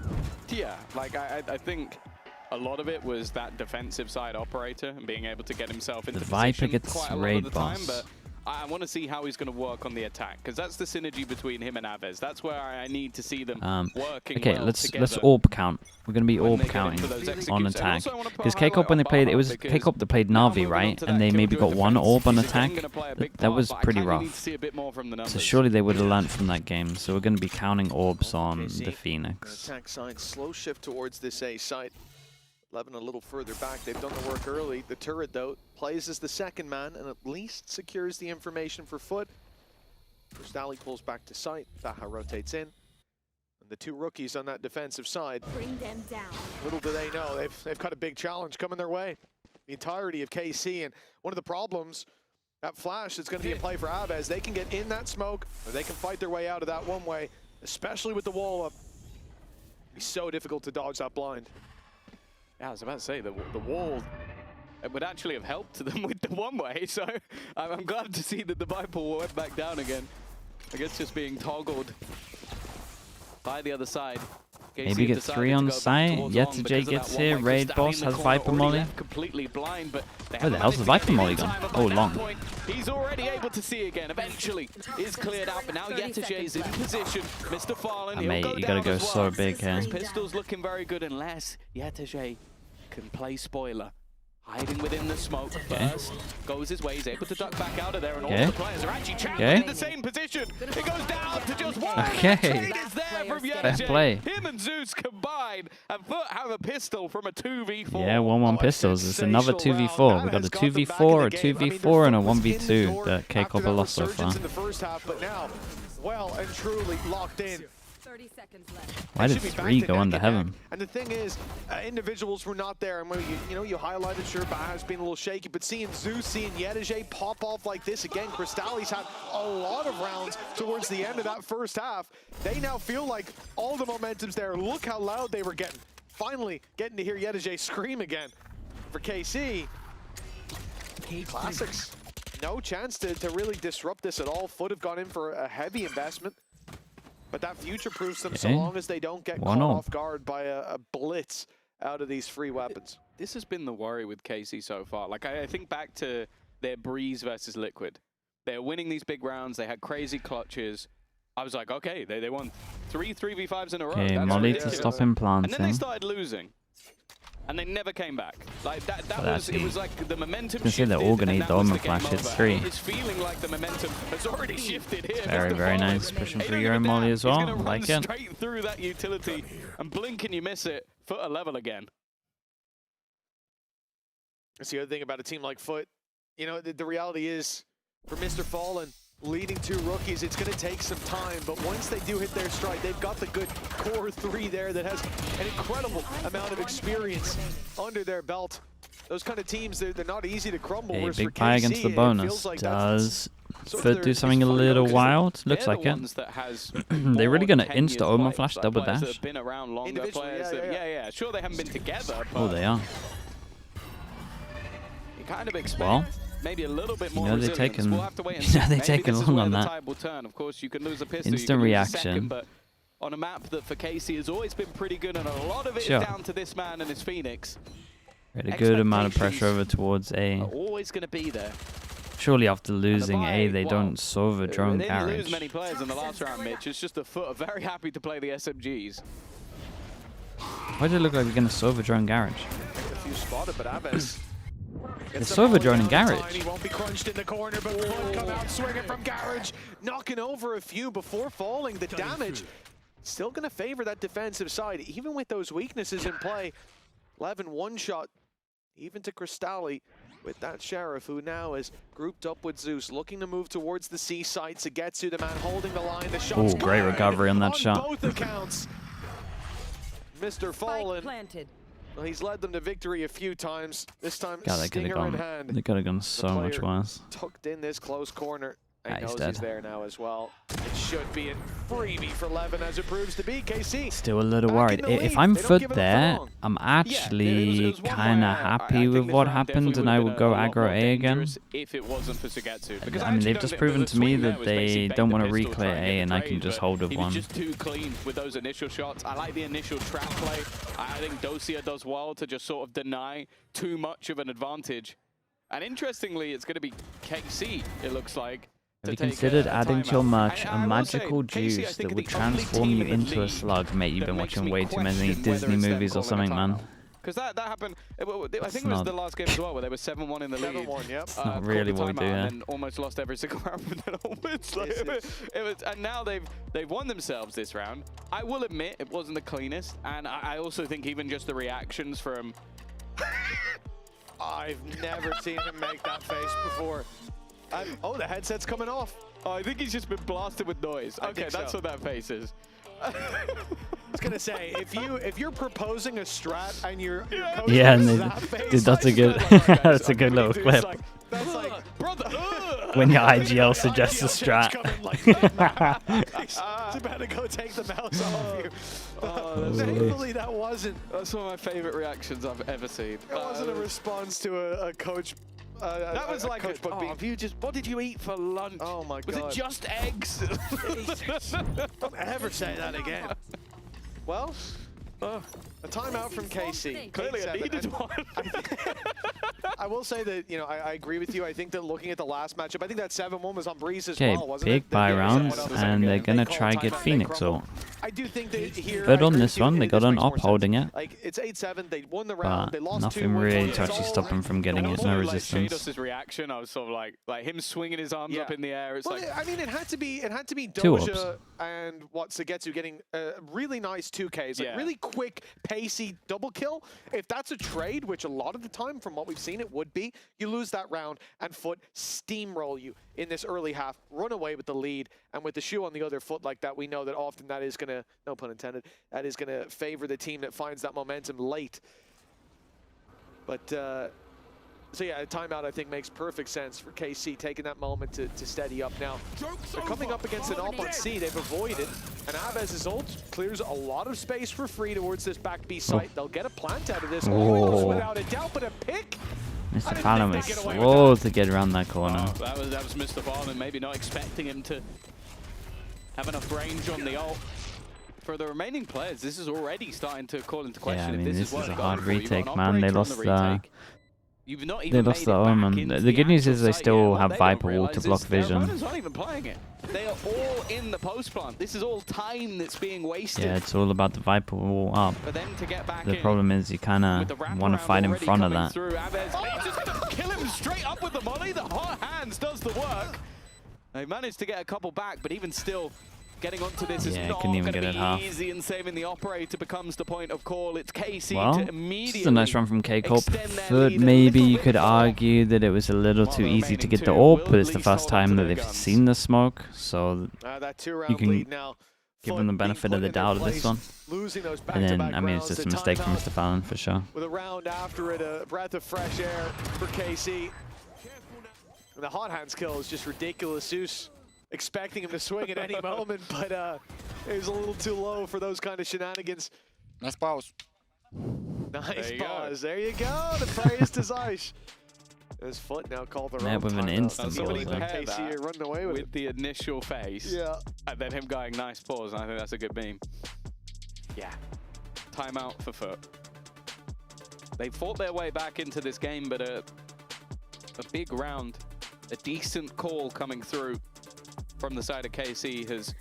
Yeah, like I think a lot of it was that defensive side operator and being able to get himself into Viper position gets quite a lot raid of the time, boss. but I want to see how he's going to work on the attack, because that's the synergy between him and Aves. That's where I need to see them working okay, well let's together. orb count. We're gonna be when orb they get counting into those on executes. attack. And also I wanna put Because a K-Corp highlight when they on played, it Baha, was because K-Corp that played now Na'Vi, moving on right? to And that they maybe Killjoy got one defense, orb on he's again attack. gonna play a big That part, was but I pretty kinda need rough. to see a bit more from the So numbers. surely they would have learned from that game. So we're gonna be counting orbs on KC, the Phoenix. Attack side, slow shift towards this A site. Levin a little further back. They've done the work early. The turret, though, plays as the second man and at least secures the information for FUT. First alley pulls back to site. Baha rotates in. And the two rookies on that defensive side. Bring them down. Little do they know, they've got a big challenge coming their way. The entirety of KC, and one of the problems, that flash is going to be a play for Aves. They can get in that smoke, or they can fight their way out of that one way, especially with the wall up. It'd be so difficult to dodge that blind. Yeah, I was about to say, the wall, it would actually have helped them with the one-way, so I'm glad to see that the Viper went back down again. I guess just being toggled by the other side. Maybe get 3 on site. Yetterjay gets here. Raid boss has Viper Molly. Completely blind, but Where the hell's the Viper Molly gone? Oh, long. He's already able to see again. Eventually, is cleared out, but now Yetterjay's in position. Mr. Farland, he'll Mate, go you gotta down go as so well. big here. His pistol's looking very good unless Yetterjay can play spoiler. Hiding within the smoke first, goes his way, he's able to duck back out of there, and all the players are actually trapped in the same position. It goes down to just one. Okay. The trade is there from Fair Yetterjay. play. Him and Zeus combined, and FUT have a pistol from a 2v4. Yeah, 1-1 pistols. It's another 2v4. We got a 2v4, a 2v4, and a 1v2 that K-Corp lost so far. In the first half, but now, well and truly locked in. 30 seconds left. Why They did should be 3 back to go neck into and heaven? neck. And the thing is, individuals were not there. And when you highlighted sure Baha's been a little shaky, but seeing Zeus, seeing Yedije pop off like this again, Crystalli's had a lot of rounds towards the end of that first half. They now feel like all the momentum's there. Look how loud they were getting. Finally getting to hear Yedije scream again. For KC, Classics, no chance to really disrupt this at all. FUT have gone in for a heavy investment, but that future-proofs them so long as they don't get caught off guard by a blitz out of these free weapons. This has been the worry with KC so far. Like, I think back to their Breeze versus Liquid. They're winning these big rounds. They had crazy clutches. I was like, okay, they won 3 3v5s in a row. Okay, That's Molly ridiculous. to stop him planting. And then they started losing. And they never came back. Like that was, it was like the momentum You can see shifted, the Organ and that Dome was the game flash hits over. 3. It's feeling like the momentum has already shifted here. Very, very nice. Pushing through your own Molly as well. Like it. Straight through that utility and blink and you miss it. FUT a level again. That's the other thing about a team like FUT. You know, the reality is, for Mr. Fallen, leading 2 rookies, it's going to take some time, but once they do hit their stride, they've got the good core 3 there that has an incredible amount of experience under their belt. Those kind of teams, they're not easy to crumble. A Whereas big for pie KC, against the it bonus. feels like Does sort of FUT their- do something a it's little funny, wild? Looks They're like the it. ones that has They're really more going to tenured insta-Oma players, flash like double players that dash. have been around longer, Individually, players that, yeah. Sure, they haven't been together, but Oh, they are. you kind of expect Well, maybe a little bit more you know they're resilience. taking- We'll have to wait and you know see. they're Maybe taking this is long where on the that. tide will turn. Of course, you can lose a pistol, Instant you can lose a reaction. second, but on a map that for KC has always been pretty good, and a lot of it Sure. is down to this man and his Phoenix. Had a good amount of pressure over towards A. Are always going to be there. Surely after losing A, they well, don't Sova drone They didn't lose garage. many players in the last round, Mitch. It's just the FUT are very happy to play the SMGs. Why does it look like we're going to Sova drone garage? A few spotted, but Aves. It's Sova drone in garage. He won't be crunched in the corner, but FUT come out swinging from garage, knocking over a few before falling. The damage still going to favor that defensive side, even with those weaknesses in play. 11 one-shot, even to Crystalli, with that Sheriff, who now is grouped up with Zeus, looking to move towards the C site. Sugetsu, the man holding the line. The shot's Ooh, great good recovery on that on shot. both accounts. Mr. Fallen, Planted. well, he's led them to victory a few times. This time, God, they could have stinger in gone. hand. They could have gone so much player worse. Tucked in this close corner. Ah, I he's knows dead. he's there now as well. It should be a freebie for Levin, as it proves to be. KC. Still a little back worried. in the If lead. I'm They don't FUT give it up for there, long. I'm Yeah, actually it was one kind where of I happy think with this what round happened, definitely and I would've would been go a lot aggro more A again. dangerous if it wasn't for Sugetsu. Because I mean, they've actually just don't proven think to me the swing that there was they basically don't bait want the to pistol, reclear try and A, get and the I can trade, just but hold with he one. was just too clean with those initial shots. I like the initial trap play. I think Dosia does well to just sort of deny too much of an advantage. And interestingly, it's going to be KC, it looks like. Have you to take considered a adding to your timeout. merch And a I will say, magical KC, I juice think, that are would the only transform team you in the into a league slug? Mate, you've that been makes watching me way too many question whether Disney it's them movies or calling a something, man. timeout. Because that happened, I think It's it was not- the last game as well, where they were 7-1 in the lead. 7-1, yep. not really what we do, yeah. And then almost lost every single round from then onwards. Like, it was, and now they've won themselves this round. I will admit, it wasn't the cleanest. And I also think even just the reactions from... I've never seen him make that face before. Oh, the headset's coming off. Oh, I think he's just been blasted with noise. I Okay, think that's so. what that face is. I was gonna say, if you're proposing a strat and your coach Yeah, makes and that face, dude, that's a like, good, like, guys, that's a I'm good really little doing clip. this, like, that's like, Brother! When your I think IGL the suggests a IGL strat. coming like, it's about to go take the mouse off you. Oh, Thankfully, that wasn't. That's one of my favorite reactions I've ever seen. It wasn't a response to a coach. That was like coach book being. what did you eat for lunch? Oh my Was God. it just eggs? Don't ever say that again. Well, a timeout from KC. Clearly I 8-7, needed and one. I will say that, you know, I agree with you. I think that looking at the last matchup, I think that 7-1 was on Breeze as Okay, well, wasn't big it? buy Yeah, rounds, someone else and said they're they gonna call try timeout, get they Phoenix crumble. ult. I do think that here. But I on agree this with you, one, they got an makes more op holding sense. it. Like, it's 8-7, they won the round, But they lost nothing 2-1. really It's to actually all stop them from getting it. No resistance. Shados's reaction, I was sort of like him swinging his arms Yeah. up in the air. It's Well, like I mean, it had to be Two Doja. ups. and what Sagetsu getting really nice 2Ks, like really quick, pacey double kill. If that's a trade, which a lot of the time from what we've seen it would be, you lose that round and FUT steamroll you in this early half, run away with the lead, and with the shoe on the other foot like that, we know that often that is gonna, no pun intended, that is gonna favor the team that finds that momentum late. But so yeah, a timeout I think makes perfect sense for KC, taking that moment to steady up now. They're coming up against an AWP on C, they've avoided, and Avez's ult clears a lot of space for free towards this back B site. They'll get a plant out of this, almost without a doubt, but a pick? Mr. Fallon was slow to get around that corner. Oh, that was Mr. Fallon, maybe not expecting him to have enough range on the ult. For the remaining players, this is already starting to call into question. Yeah, I mean, if this is is a hard retake, man. They lost You've not they lost the Omen. The good news is they still have Viper Wall to block vision. Their not even playing it. They are all in the post plant. This is all time that's being wasted. Yeah, it's all about the Viper Wall up. But then to get back the problem is you kind of want to fight in front of that. He's just going to kill him straight up with the molly. The hot hands does the work. They managed to get a couple back, but even still, getting onto this is not going to be easy, and saving the operator becomes the point of call. It's KC to immediately. This is a nice run from KCORP. FUT, maybe you could argue that it was a little too easy to get the AWP, but it's the first time that they've seen the smoke, so you can give them the benefit of the doubt of this one. And then, I mean, it's just a mistake from Mr. Fallon for sure. With a round after it, a breath of fresh air for KC. And the hot hands kill is just ridiculous. Zeus expecting him to swing at any moment, but it was a little too low for those kind of shenanigans. Nice pause. Nice pause. There you go. The praise to Zeiss. His FUT now called their own with an instant somebody goal. running away with the initial phase. Yeah. And then him going nice pause. I think that's a good beam. Yeah. Timeout for FUT. They fought their way back into this game, but a big round, a decent call coming through from the side of KC has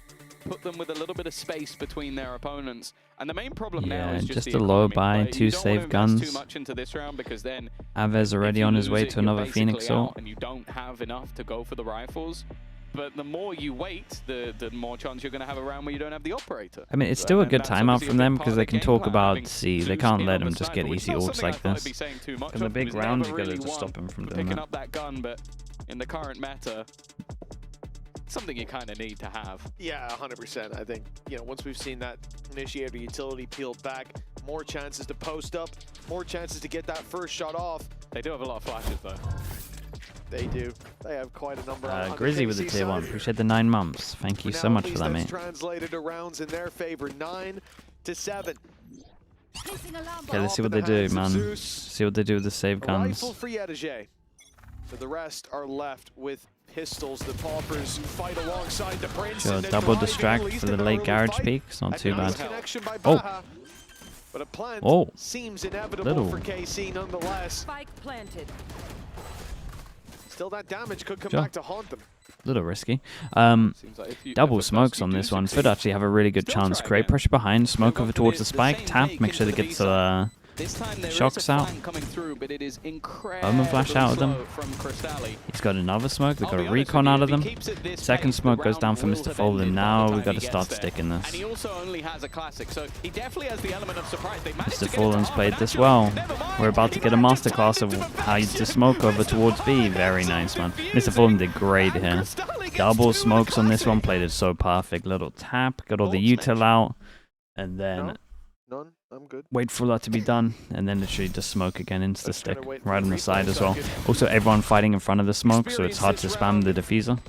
put them with a little bit of space between their opponents. And the main problem now is just a low buy, 2 save guns. Too much into this round, because then Avez already on his way to another Phoenix ult. And you don't have enough to go for the rifles. But the more you wait, the more chance you're going to have a round where you don't have the operator. I mean, it's still a good timeout from them, because they can talk about C. They can't let him just get easy ults like this. In the big round, you got to just stop him from doing picking that. up that gun, but in the current meta, something you kind of need to have. Yeah, 100%. I think, you know, once we've seen that initiator utility peeled back, more chances to post up, more chances to get that first shot off. They do have a lot of flashes, though. They do. They have quite a number. Grizzy with the tier 1. Appreciate the 9 months. Thank you so much for that, mate. Translated to rounds in their favor, 9-7. Okay, let's see what they do, man. See what they do with the save guns. Rifle for Yedege. So the rest are left with pistols. The Paupers fight alongside the Prince. Sure, double distract for the late garage peak. It's not too bad. Oh. But a plant seems inevitable little. for KC nonetheless. Spike planted. Still, that damage could come back to haunt them. Little risky. Double smokes on this one. FUT actually have a really good chance. Create pressure behind, smoke over towards the spike, tap, make sure they get the shocks out. Omen flash out of them. He's got another smoke. They've got a recon out of them. Second smoke goes down for Mr. Folden. Now we've got to start sticking this. Mr. Folden's played this well. We're about to get a masterclass of how to smoke over towards B. Very nice, man. Mr. Folden did great here. Double smokes on this one. Played it so perfect. Little tap. Got all the util out. And then None. I'm good. wait for that to be done, and then literally just smoke again into the stick, right on the side as well. Also, everyone fighting in front of the smoke, so it's hard to spam the diffuser.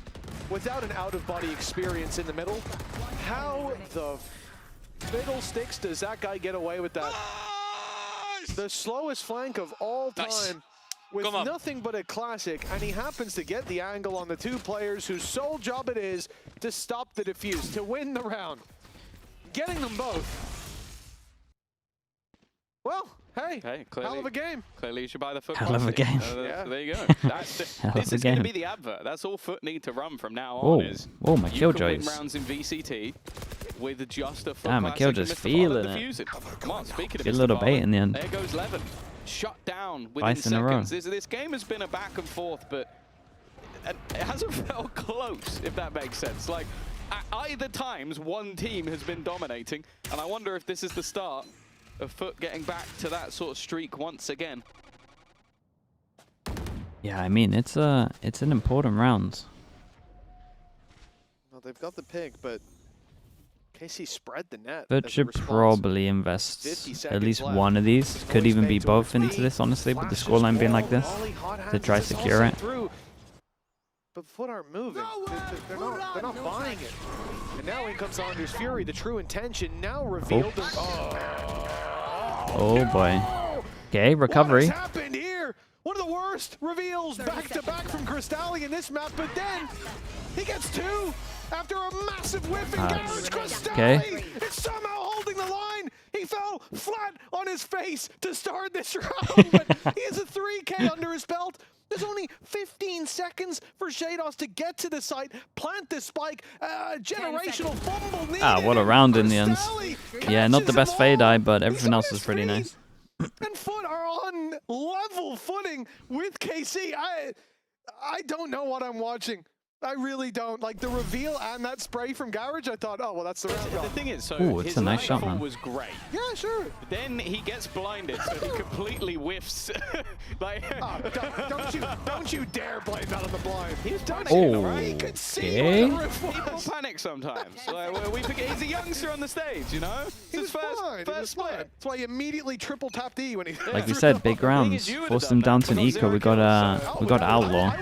Without an out-of-body experience in the middle, how the fiddlesticks does that guy get away with that? The slowest flank of all time, with nothing but a classic, and he happens to get the angle on the two players whose sole job it is to stop the defuse, to win the round. Getting them both. Well, hey, clearly, hell of a game. Clearly you should buy the FUT. Hell of a game. There you go. This is going to be the advert. That's all FUT need to run from now on. Oh, my killjoys. You can win rounds in VCT with just a FUT. Damn, my killjoys feeling it. Come on, speaking of Get a little bait in the end. There goes Levin. Shut down within seconds. This game has been a back and forth, but it hasn't felt close, if that makes sense. Like, At either times, one team has been dominating, and I wonder if this is the start of FUT getting back to that sort of streak once again. Yeah, I mean, it's an important round. Well, they've got the pick, but KC spread the net. But should probably invest at least one of these. Could even be both into this, honestly, with the scoreline being like this, to try secure it. But FUT aren't moving. They're not buying it. And now in comes Anders Fury, the true intention now revealed. Oh boy. Okay, recovery. What has happened here? One of the worst reveals back-to-back from Cristalli in this map, but then he gets two after a massive whiff in Garage. Cristalli is somehow holding the line. He fell flat on his face to start this round, but he has a 3K under his belt. There's only 15 seconds for Shados to get to the site, plant this spike, generational fumble needed. What a round in the end. Yeah, not the best fade eye, but everything else was pretty nice. And FUT are on level footing with KC. I don't know what I'm watching. I really don't. Like the reveal and that spray from Garage, I thought, oh, well, that's the round. The thing is, so it's his a nice shot, man. was great. Yeah, sure. Then he gets blinded, so he completely whiffs. Like, don't you dare blame that on the blind. He was dominating, right? He could see where the roof was. People panic sometimes. Like, we forget he's a youngster on the stage, you know? He was fine. First split. That's why he immediately triple tapped E when he. Like we said, big rounds. Forced them down to an eco. We got Outlaw.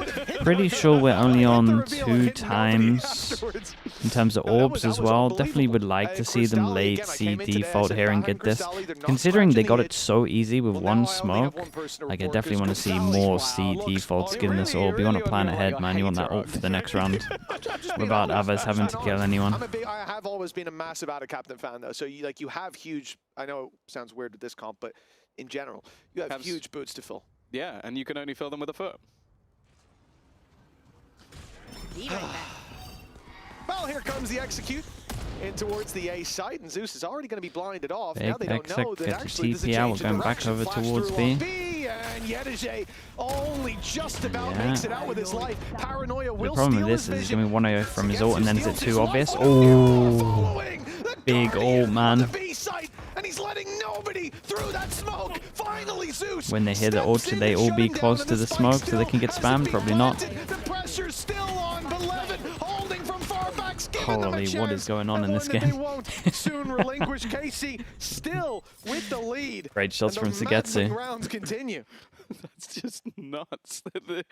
Pretty sure we're only on 2 times in terms of orbs as well. Definitely would like to see them late C default here and get this. Considering they got it so easy with one smoke, like I definitely want to see more C defaults getting this orb. You want to plan ahead, man. You want that ult for the next round without others having to kill anyone. I have always been a massive Out of Captain fan though, so you have huge. I know it sounds weird with this comp, but in general, you have huge boots to fill. Yeah, and you can only fill them with a FUT. Well, here comes the execute in towards the A site, and Zeus is already going to be blinded off. Big now they don't know that actually there's a TP out. change We're going back over towards B. And Yedije only just about makes it out with his life. Paranoia will the problem steal with this his is he's vision. going to be 1-0 from his ult, and then is it too obvious? Oh, big ult, man. And he's letting nobody through that smoke. Finally, Zeus. When they hear the ult, should they all be close to the smoke so they can get spammed? Probably not. The pressure's still on, but Levin holding from far back. Holy, what is going on in this game? They won't soon relinquish. KC still with the lead. Great shots from Sugetsu. Rounds continue. That's just nuts. The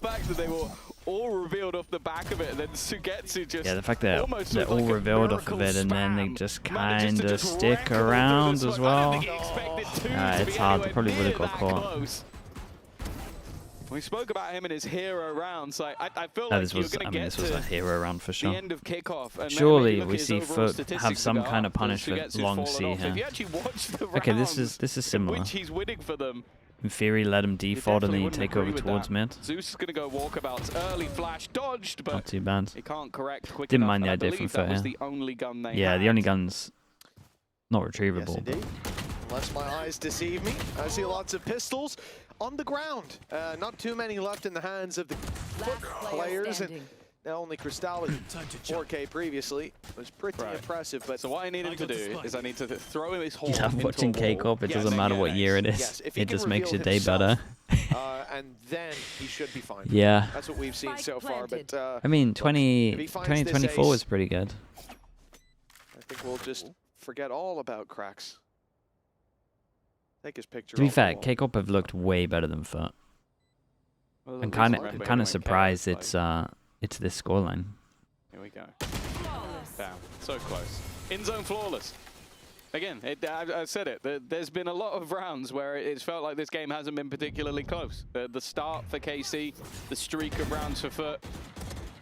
fact that they were all revealed off the back of it, and then Sugetsu just the fact that they're all revealed off of it, and then they just kind of stick around as well. It's hard. They probably would have got caught. We spoke about him in his hero rounds. Like, I feel like this was a hero round for sure. The end of kickoff, and surely we see FUT have some kind of punishment long C here. Okay, this is similar. Which he's winning for them. In theory, let him default and then you take over towards mid. Zeus is going to go walkabouts. Early flash dodged, but not too bad. He can't correct quick Didn't enough, mind the idea from FUT here. The only gun they yeah, had. the only gun's not retrievable. Yes, unless my eyes deceive me, I see lots of pistols on the ground. Not too many left in the hands of the FUT players. And now only Cristalli, 4K previously, was pretty impressive. But so what I needed to do is I need to throw him his horn into watching KCORP, it doesn't matter what year it is. It just makes your day better. And then he should be fine. Yeah. That's what we've seen so far. But I mean, 2024 is pretty good. I think we'll just forget all about cracks. Take his picture. To be fair, KCORP have looked way better than FUT. Well, I'm kind of surprised it's this scoreline. Here we go. Damn, so close. In zone flawless. Again, I said it. There's been a lot of rounds where it's felt like this game hasn't been particularly close. The start for KC, the streak of rounds for FUT,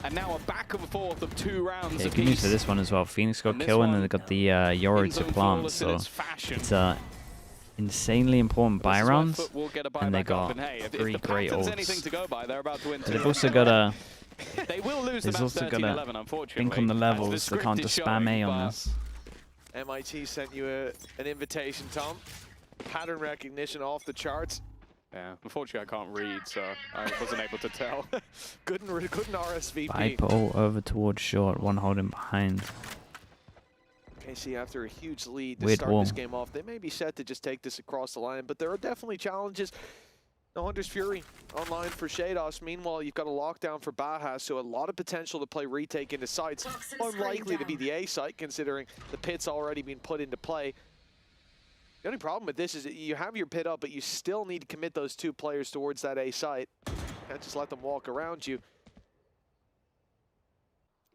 and now a back and forth of 2 rounds. Yeah, good news for this one as well. Phoenix got kill, and then they got the Yoru to plant. So it's a insanely important buy round, and they got 3 great ults. They've also got a. There's also got a think on the levels. They can't just spam A on this. MIT sent you an invitation, Tom. Pattern recognition off the charts. Yeah, unfortunately I can't read, so I wasn't able to tell. couldn't RSVP. Viper all over towards short, one holding behind. KC after a huge lead to Weird start wall. this game off. They may be set to just take this across the line, but there are definitely challenges. No Hunter's Fury online for Shados. Meanwhile, you've got a lockdown for Baja, so a lot of potential to play retake into sites. Unlikely to be the A site, considering the pit's already been put into play. The only problem with this is that you have your pit up, but you still need to commit those 2 players towards that A site. Can't just let them walk around you.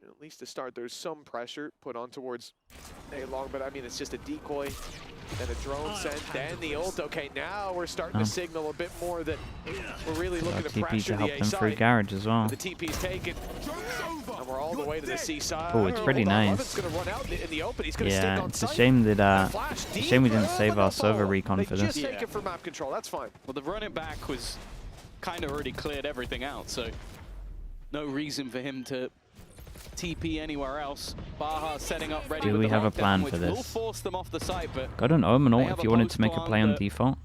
At least to start, there's some pressure put on towards A long, but I mean, it's just a decoy, then a drone sent, then the ult. Okay, now we're starting to signal a bit more that we're really looking to TP pressure to help the A them through side. garage as well. The TP's taken, and we're all the way to the C side. Oh, it's pretty nice. Levin's gonna run out in the open. He's gonna stick Yeah, on it's a site. shame that Flash it's a deep, shame we didn't save our but server no. recon They for just this. take it for map control. That's fine. Well, the running back was kind of already cleared everything out, so no reason for him to TP anywhere else. Baja setting up ready. Do with we the have a lockdown, plan which for will this? force them off the site, but Got an Omen They ult have if a you wanted to make a post play on plan that- default.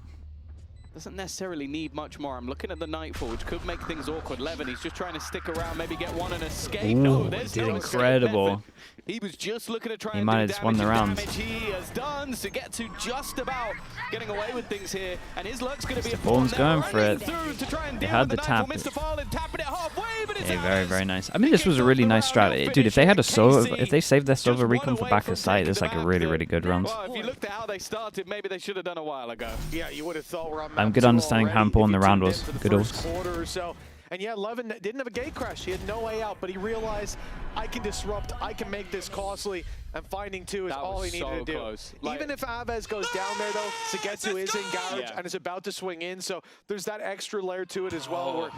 doesn't necessarily need much more. I'm looking at the Nightfall, which could make things awkward. Levin, he's just trying to stick around, maybe get one and escape. Ooh, No, he there's did no escape incredible. method. He was just looking to try He and might do have just won damage, the and round. damage he has done to get to just about getting away with things here. And his luck's going to be a Ball's going for it. To try and They deal had with the Nightfall. tap. Mr. Farland tapping it halfway, but it's Yeah, very, ours. very nice. I mean, this was a really nice strat. Dude, if they had a Sova, if they saved their Sova recon for back of site, it's like a really, really good round. Well, if you looked at how they started, maybe they should have done a while ago. Yeah, you would have thought we're on I'm map good 2 understanding how already important if the you round tuned was. in for the Good first ults. quarter or so. And yeah, Levin didn't have a gate crash. He had no way out, but he realized I can disrupt, I can make this costly, and finding 2 is That all was he needed so to do. close. Like- Even if Aves goes down there though, Sugetsu is in garage Yeah. and is about to swing in, so there's that extra layer to it as well, where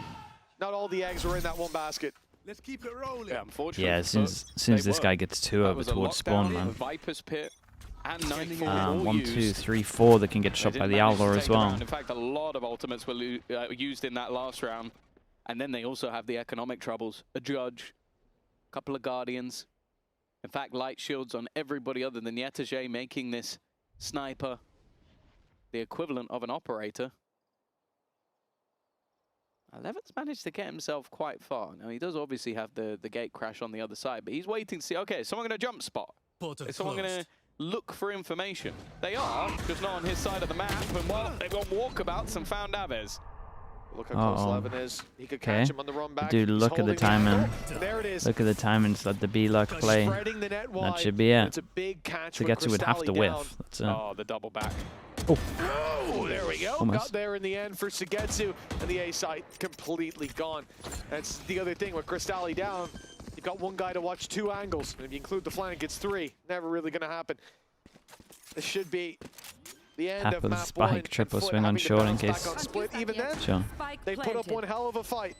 not all the eggs were in that one basket. Let's keep it rolling. Yeah, unfortunately. Yeah, as soon as this guy gets 2 That over was a towards lockdown, spawn, man. Viper's Pit and Nightfall all 1, 2, used. 3, 4 that can get They shot by didn't the manage to Outlaw take as the well. round. In fact, a lot of ultimates were used in that last round. And then they also have the economic troubles. A Judge, a couple of Guardians. In fact, light shields on everybody other than Yetajay, making this sniper the equivalent of an operator. Levin's managed to get himself quite far. Now, he does obviously have the gate crash on the other side, but he's waiting to see, okay, is someone going to jump spot? Is someone going to look for information? They are, just not on his side of the map. And well, they've gone walkabouts and found Aves. Look how close Levin is. He could Okay. catch him on the run back. Dude, He's look at the holding timing. Oh, there it is. Look at the timing. Just let the B-Luck play. Spreading the net wide. That should be it. It's a big catch. Sugetsu would have to Cristalli whiff. That's it. Oh, the double back. Oh, there we go. Almost. Got there in the end for Sugetsu, and the A site completely gone. That's the other thing with Cristalli down. You've got one guy to watch 2 angles, and if you include the flank, it's 3. Never really going to happen. This should be the end Half of of the map spike, 1. triple FUT swing on having to short in bounce back case- on split. Even then, Sure. they put up one hell of a fight.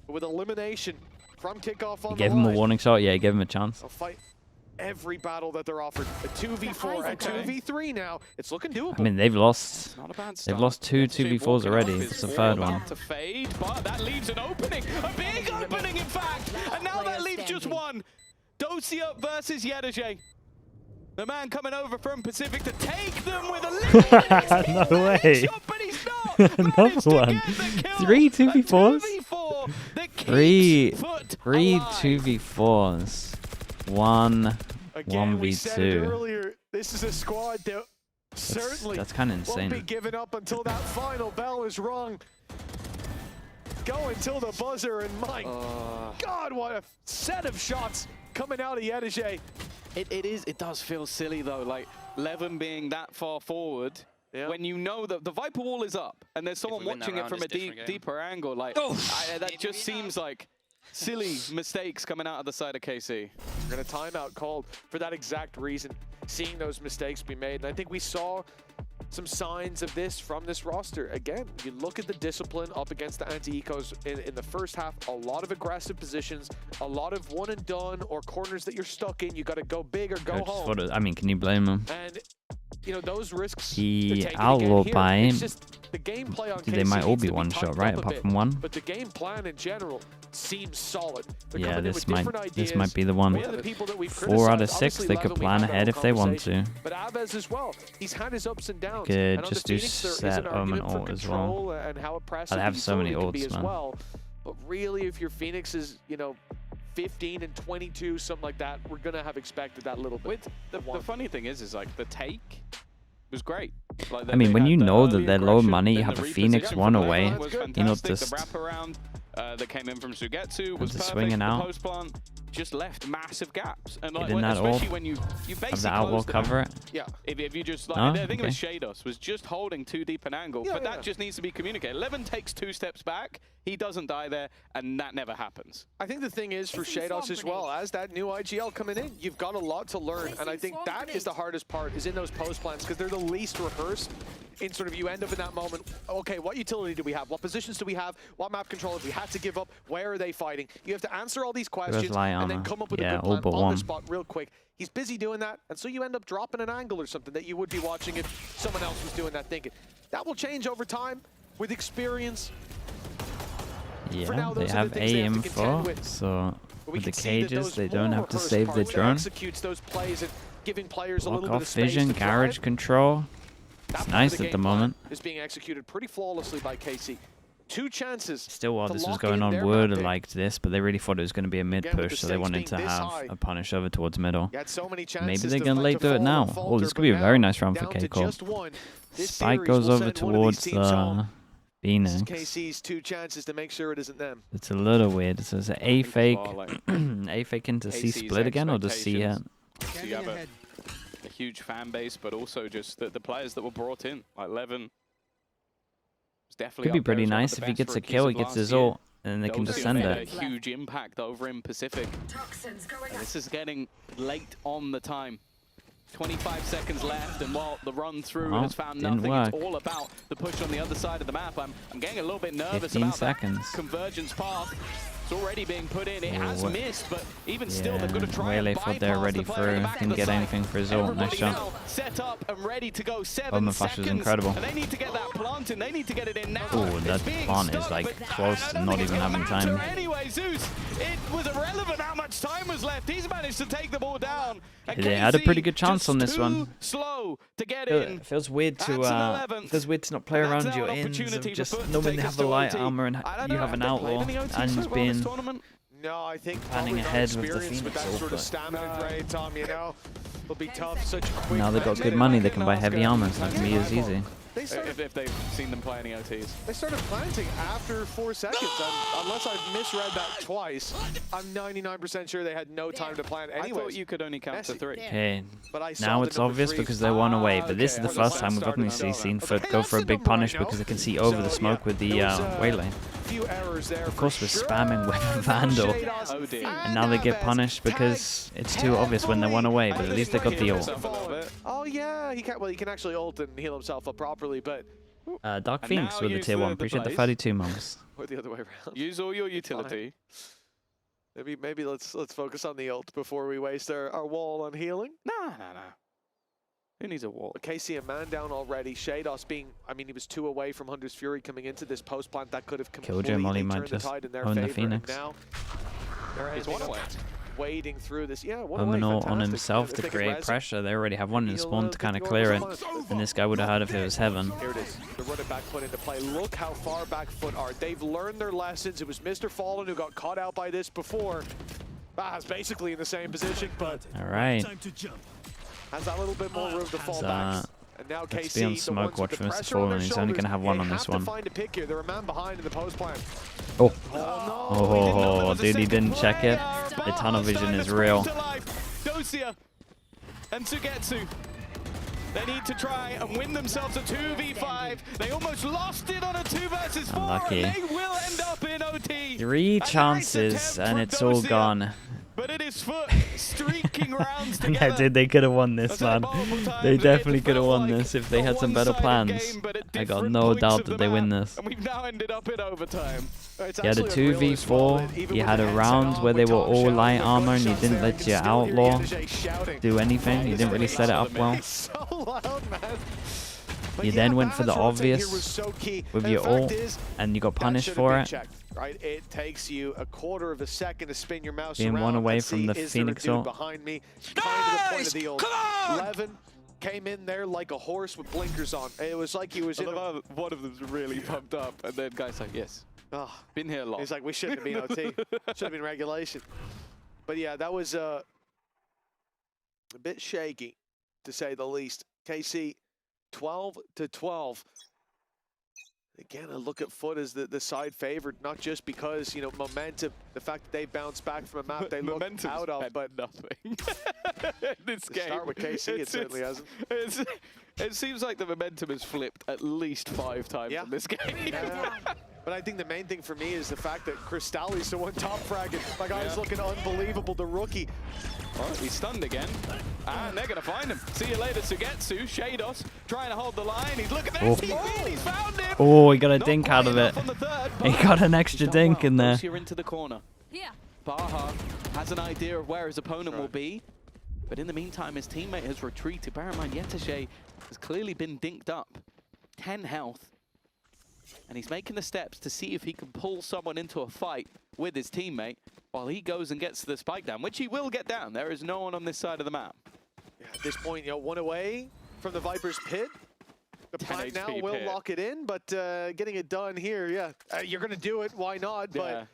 But with elimination from kickoff on He the gave him a line, warning shot. Yeah, he gave him a chance. they'll fight every battle that they're offered. A 2v4, a 2v3 now. It's looking doable. I mean, they've lost. Not a bad They've start. lost 2 Yetajay 2v4s walking already. off It's the is third about one. to fade, but that leaves an opening. A big opening, in fact. And now that leaves just one. Dosia versus Yetajay. The man coming over from Pacific to take them with a little No way. shot, but he's not. Another Managed to one. get the kill. 3 2v4s? A 2v4 that keeps 3 FUT 3 alive. 2v4s. 1 Again, we said it 1v2. earlier, this is a squad that certainly That's kind of won't be insane. giving up until that final bell is rung. Go until the buzzer, and my God, what a set of shots coming out of Yetajay. It does feel silly though, like Levin being that far forward. Yeah. When you know that the Viper wall is up and there's someone we win that watching it round, from a it's a different game. deeper angle, like that just seems like silly mistakes coming out of the side of KC. We're going to timeout called for that exact reason, seeing those mistakes be made. And I think we saw some signs of this from this roster. Again, you look at the discipline up against the anti-ecos in the first half, a lot of aggressive positions, a lot of one and done or corners that you're stuck in. You got to go big or go home. I mean, can you blame him? And, you know, those risks He they're taking outlawed again here. by It's him. just the gameplay on Dude, they KC might all needs be to one tightened shot, up right? a Apart bit. from one. But the game plan in general seems solid. Yeah, this might be the one. 4 out of 6, they could plan ahead if they want to. But Abez as well, he's had his ups and downs. Could just do set Omen ult as well. I'd have so many ults, man. But really, if your Phoenix is, you know, 15 and 22, something like that, we're gonna have expected that little bit. The funny thing is like the take was great. Like, I mean, when you know that they're low money, you have a Phoenix 1 away, you know, just the wraparound that came in from Sugetsu was perfect. Swinging out. The post plant just left massive gaps, and like that especially when you basically have the outlaw cover it. Yeah. If you just like, No? I think it was Okay. Shados was just holding too deep an angle, but that just needs to be communicated. 11 takes 2 steps back, he doesn't die there, and that never happens. I think the thing is for Shados as well, as that new IGL coming in, you've got a lot to learn, and I think that is the hardest part, is in those post plans, because they're the least rehearsed. In sort of, you end up in that moment, okay, what utility do we have? What positions do we have? What map control if we had to give up? Where are they fighting? You have to answer all these questions and then come up with a good plan on the spot real quick. He's busy doing that, and so you end up dropping an angle or something that you would be watching if someone else was doing that thinking. That will change over time with experience. Yeah, they have A info, so with the cages, they don't have to save the drone. Block off vision, garage control. It's nice at the moment. Is being executed pretty flawlessly by KC. 2 chances. Still, while this was going on, would have liked this, but they really thought it was going to be a mid push, so they wanted to have a punish over towards middle. Maybe they're going to late do it now. Oh, this could be a very nice round for KCORP. Spike goes over towards the Phoenix. KC's 2 chances to make sure it isn't them. It's a little weird. So it's an A fake, A fake into C split again, or does C hit? So you have a huge fan base, but also just the players that were brought in, like Levin. Could be pretty nice if he gets a kill, he gets his ult, and then they can descend it. A huge impact over in Pacific. And this is getting late on the time. 25 seconds left, and while the run through has found nothing, it's all about the push on the other side of the map. I'm getting a little bit nervous about that convergence path. It's already being put in. It has missed, but even still, they're going to try and bypass they're ready through. Didn't get anything for his ult. Nice shot. Set up and ready to go. 7 seconds. Was incredible. And they need to get that plant in. They need to get it in now. Oh, that plant is like close to not even having time. Anyway, Zeus, it was irrelevant how much time was left. He's managed to take the ball down. They had a pretty good chance on this one. Slow to get in. It feels weird to not play around your ins of just knowing they have the light armor and you have an outlaw and being planning ahead with the Phoenix ult. You know, it'll be tough. Such quick. Now they've got good money, they can buy heavy armor. It's not gonna be as easy. If they've seen them play any OTs. They started planting after 4 seconds. Unless I've misread that twice, I'm 99% sure they had no time to plant anyway. I thought you could only count to 3. Okay, now it's obvious because they're 1 away, but this is the first time we've openly seen FUT go for a big punish because they can see over the smoke with the waylay. Of course, we're spamming with Vandal, and now they get punished because it's too obvious when they're 1 away, but at least they got the ult. Oh yeah, he can actually ult and heal himself up properly, but Dark Phoenix with the tier 1. Appreciate the 32 months. Or the other way around. Use all your utility. Maybe let's focus on the ult before we waste our wall on healing. No. Who needs a wall? KC a man down already. Shados being, I mean, he was 2 away from Hunter's Fury coming into this post plant that could have completely turned the tide in their favor. The Phoenix. Now they're wading through this. Yeah, Omenor on himself to create pressure. They already have 1 in spawn to kind of clear it, and this guy would have had if it was heaven. Here it is. The running back put into play. Look how far back FUT are. They've learned their lessons. It was Mr. Fallen who got caught out by this before. Baz basically in the same position, but all right. Has that little bit more room to fall back. And now let's KC, be on smoke, watch for Mr. Fallen. He's only going to have 1 on this one. Find a pick here. They're a man behind in the post plan. Oh, no, dude, he didn't check it. The tunnel vision is real. Dosia and Sugetsu. They need to try and win themselves a 2v5. They almost lost it on a 2 versus 4. Unlucky. They will end up in OT. 3 chances and it's all gone. But it is FUT streaking rounds together. Yeah, dude, they could have won this, man. They definitely could have won this if they had some better plans. I got no doubt that they win this. And we've now ended up in overtime. You had a 2v4, you had a round where they were all light armor and you didn't let your outlaw do anything. You didn't really set it up well. You then went for the obvious with your ult, and you got punished for it. Right, it takes you a quarter of a second to spin your mouse Being around. one away and from see, the is there a Phoenix dude ult. behind me. Kind of the point of the ult. 11 came in there like a horse with blinkers on. It was like he was in. One of them's really pumped up, and then guy's like, "Yes, been here long." He's like, "We shouldn't have been OT. Should have been regulation." But yeah, that was a bit shaky, to say the least. KC 12-12. Again, I look at FUT as the side favored, not just because, you know, momentum, the fact that they bounced back from a map they looked out of, but nothing. This game. Start with KC, it certainly hasn't. It seems like the momentum has flipped at least 5 times in this game. But I think the main thing for me is the fact that Cristalli's the one top fragging. My guy's looking unbelievable, the rookie. Well, he's stunned again. And they're going to find him. See you later, Sugetsu. Shados trying to hold the line. He's looking there. He's found him. Oh, he got a dink out of it. He got an extra dink in there. You're into the corner. Baha has an idea of where his opponent will be. But in the meantime, his teammate has retreated. Bear in mind, Yetashe has clearly been dinked up. 10 health. And he's making the steps to see if he can pull someone into a fight with his teammate while he goes and gets the spike down, which he will get down. There is no one on this side of the map. Yeah, at this point, you know, one away from the Viper's pit. The plan now will lock it in, but getting it done here, you're going to do it. Why not? But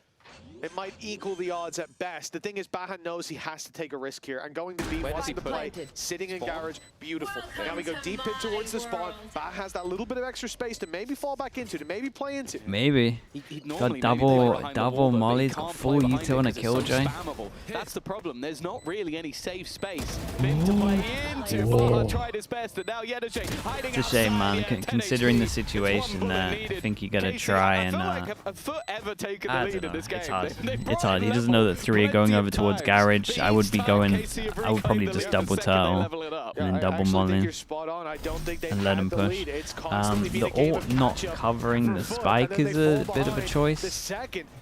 it might equal the odds at best. The thing is, Bahan knows he has to take a risk here. And going to B wasn't the play. Sitting in garage, beautiful. Now we go deep in towards the spawn. Bahan has that little bit of extra space to maybe fall back into, to maybe play into. Maybe. Got double mollies, got full util and a killjoy. That's the problem. There's not really any safe space for him to play into. Baha tried his best, and now Yetashe hiding. It's a shame, man. Considering the situation there, I think you gotta try and. It's hard. It's hard. He doesn't know that 3 are going over towards garage. I would probably just double turtle and then double molly and let him push. The ult not covering the spike is a bit of a choice,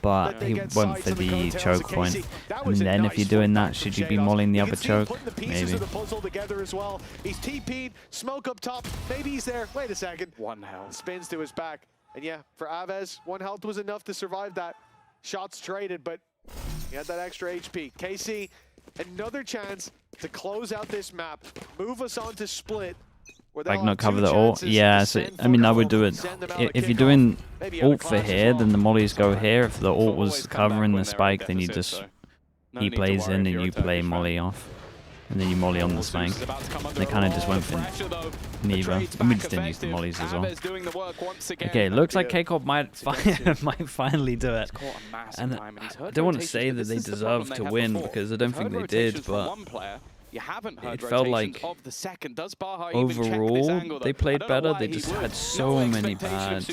but he went for the choke point. And then if you're doing that, should you be mollying the other choke? Maybe. He's TP'd, smoke up top, maybe he's there. Wait a second. 1 health. Spins to his back. And yeah, for Aves, 1 health was enough to survive that. Shots traded, but he had that extra HP. KC, another chance to close out this map, move us on to split. Like not cover the ult? Yeah, so I mean I would do it. If you're doing ult for here, then the mollies go here. If the ult was covering the spike, then you just, he plays in and you play molly off. And then you molly on the spike. They kind of just went for neither. I mean, just didn't use the mollies as well. Okay, looks like KCORP might finally do it. And I don't want to say that they deserve to win because I don't think they did, but it felt like overall they played better. They just had so many bad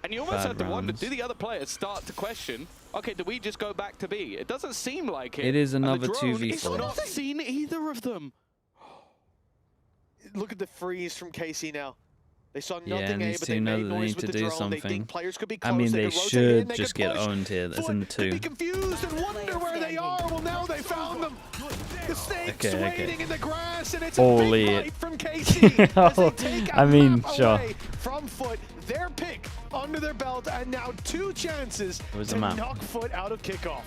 and you almost had to wonder, rounds. do the other players start to question, okay, do we just go back to B? It doesn't seem like it. It is another He's 2v4. not seen either of them. Look at the freeze from KC now. They saw nothing, Yeah, and these but two they know made that they noise need with to the do drone. They something. think players could be close. I mean, they could rotate should in, they just could get push. owned here. That's in the Could 2. be confused and wonder where they are. Well, now they found them. The snake's waiting in the grass, and it's a big fight from KC. As they take I mean, away sure. from FUT, their pick under their belt, and now 2 chances It was to a map. knock FUT out of kickoff.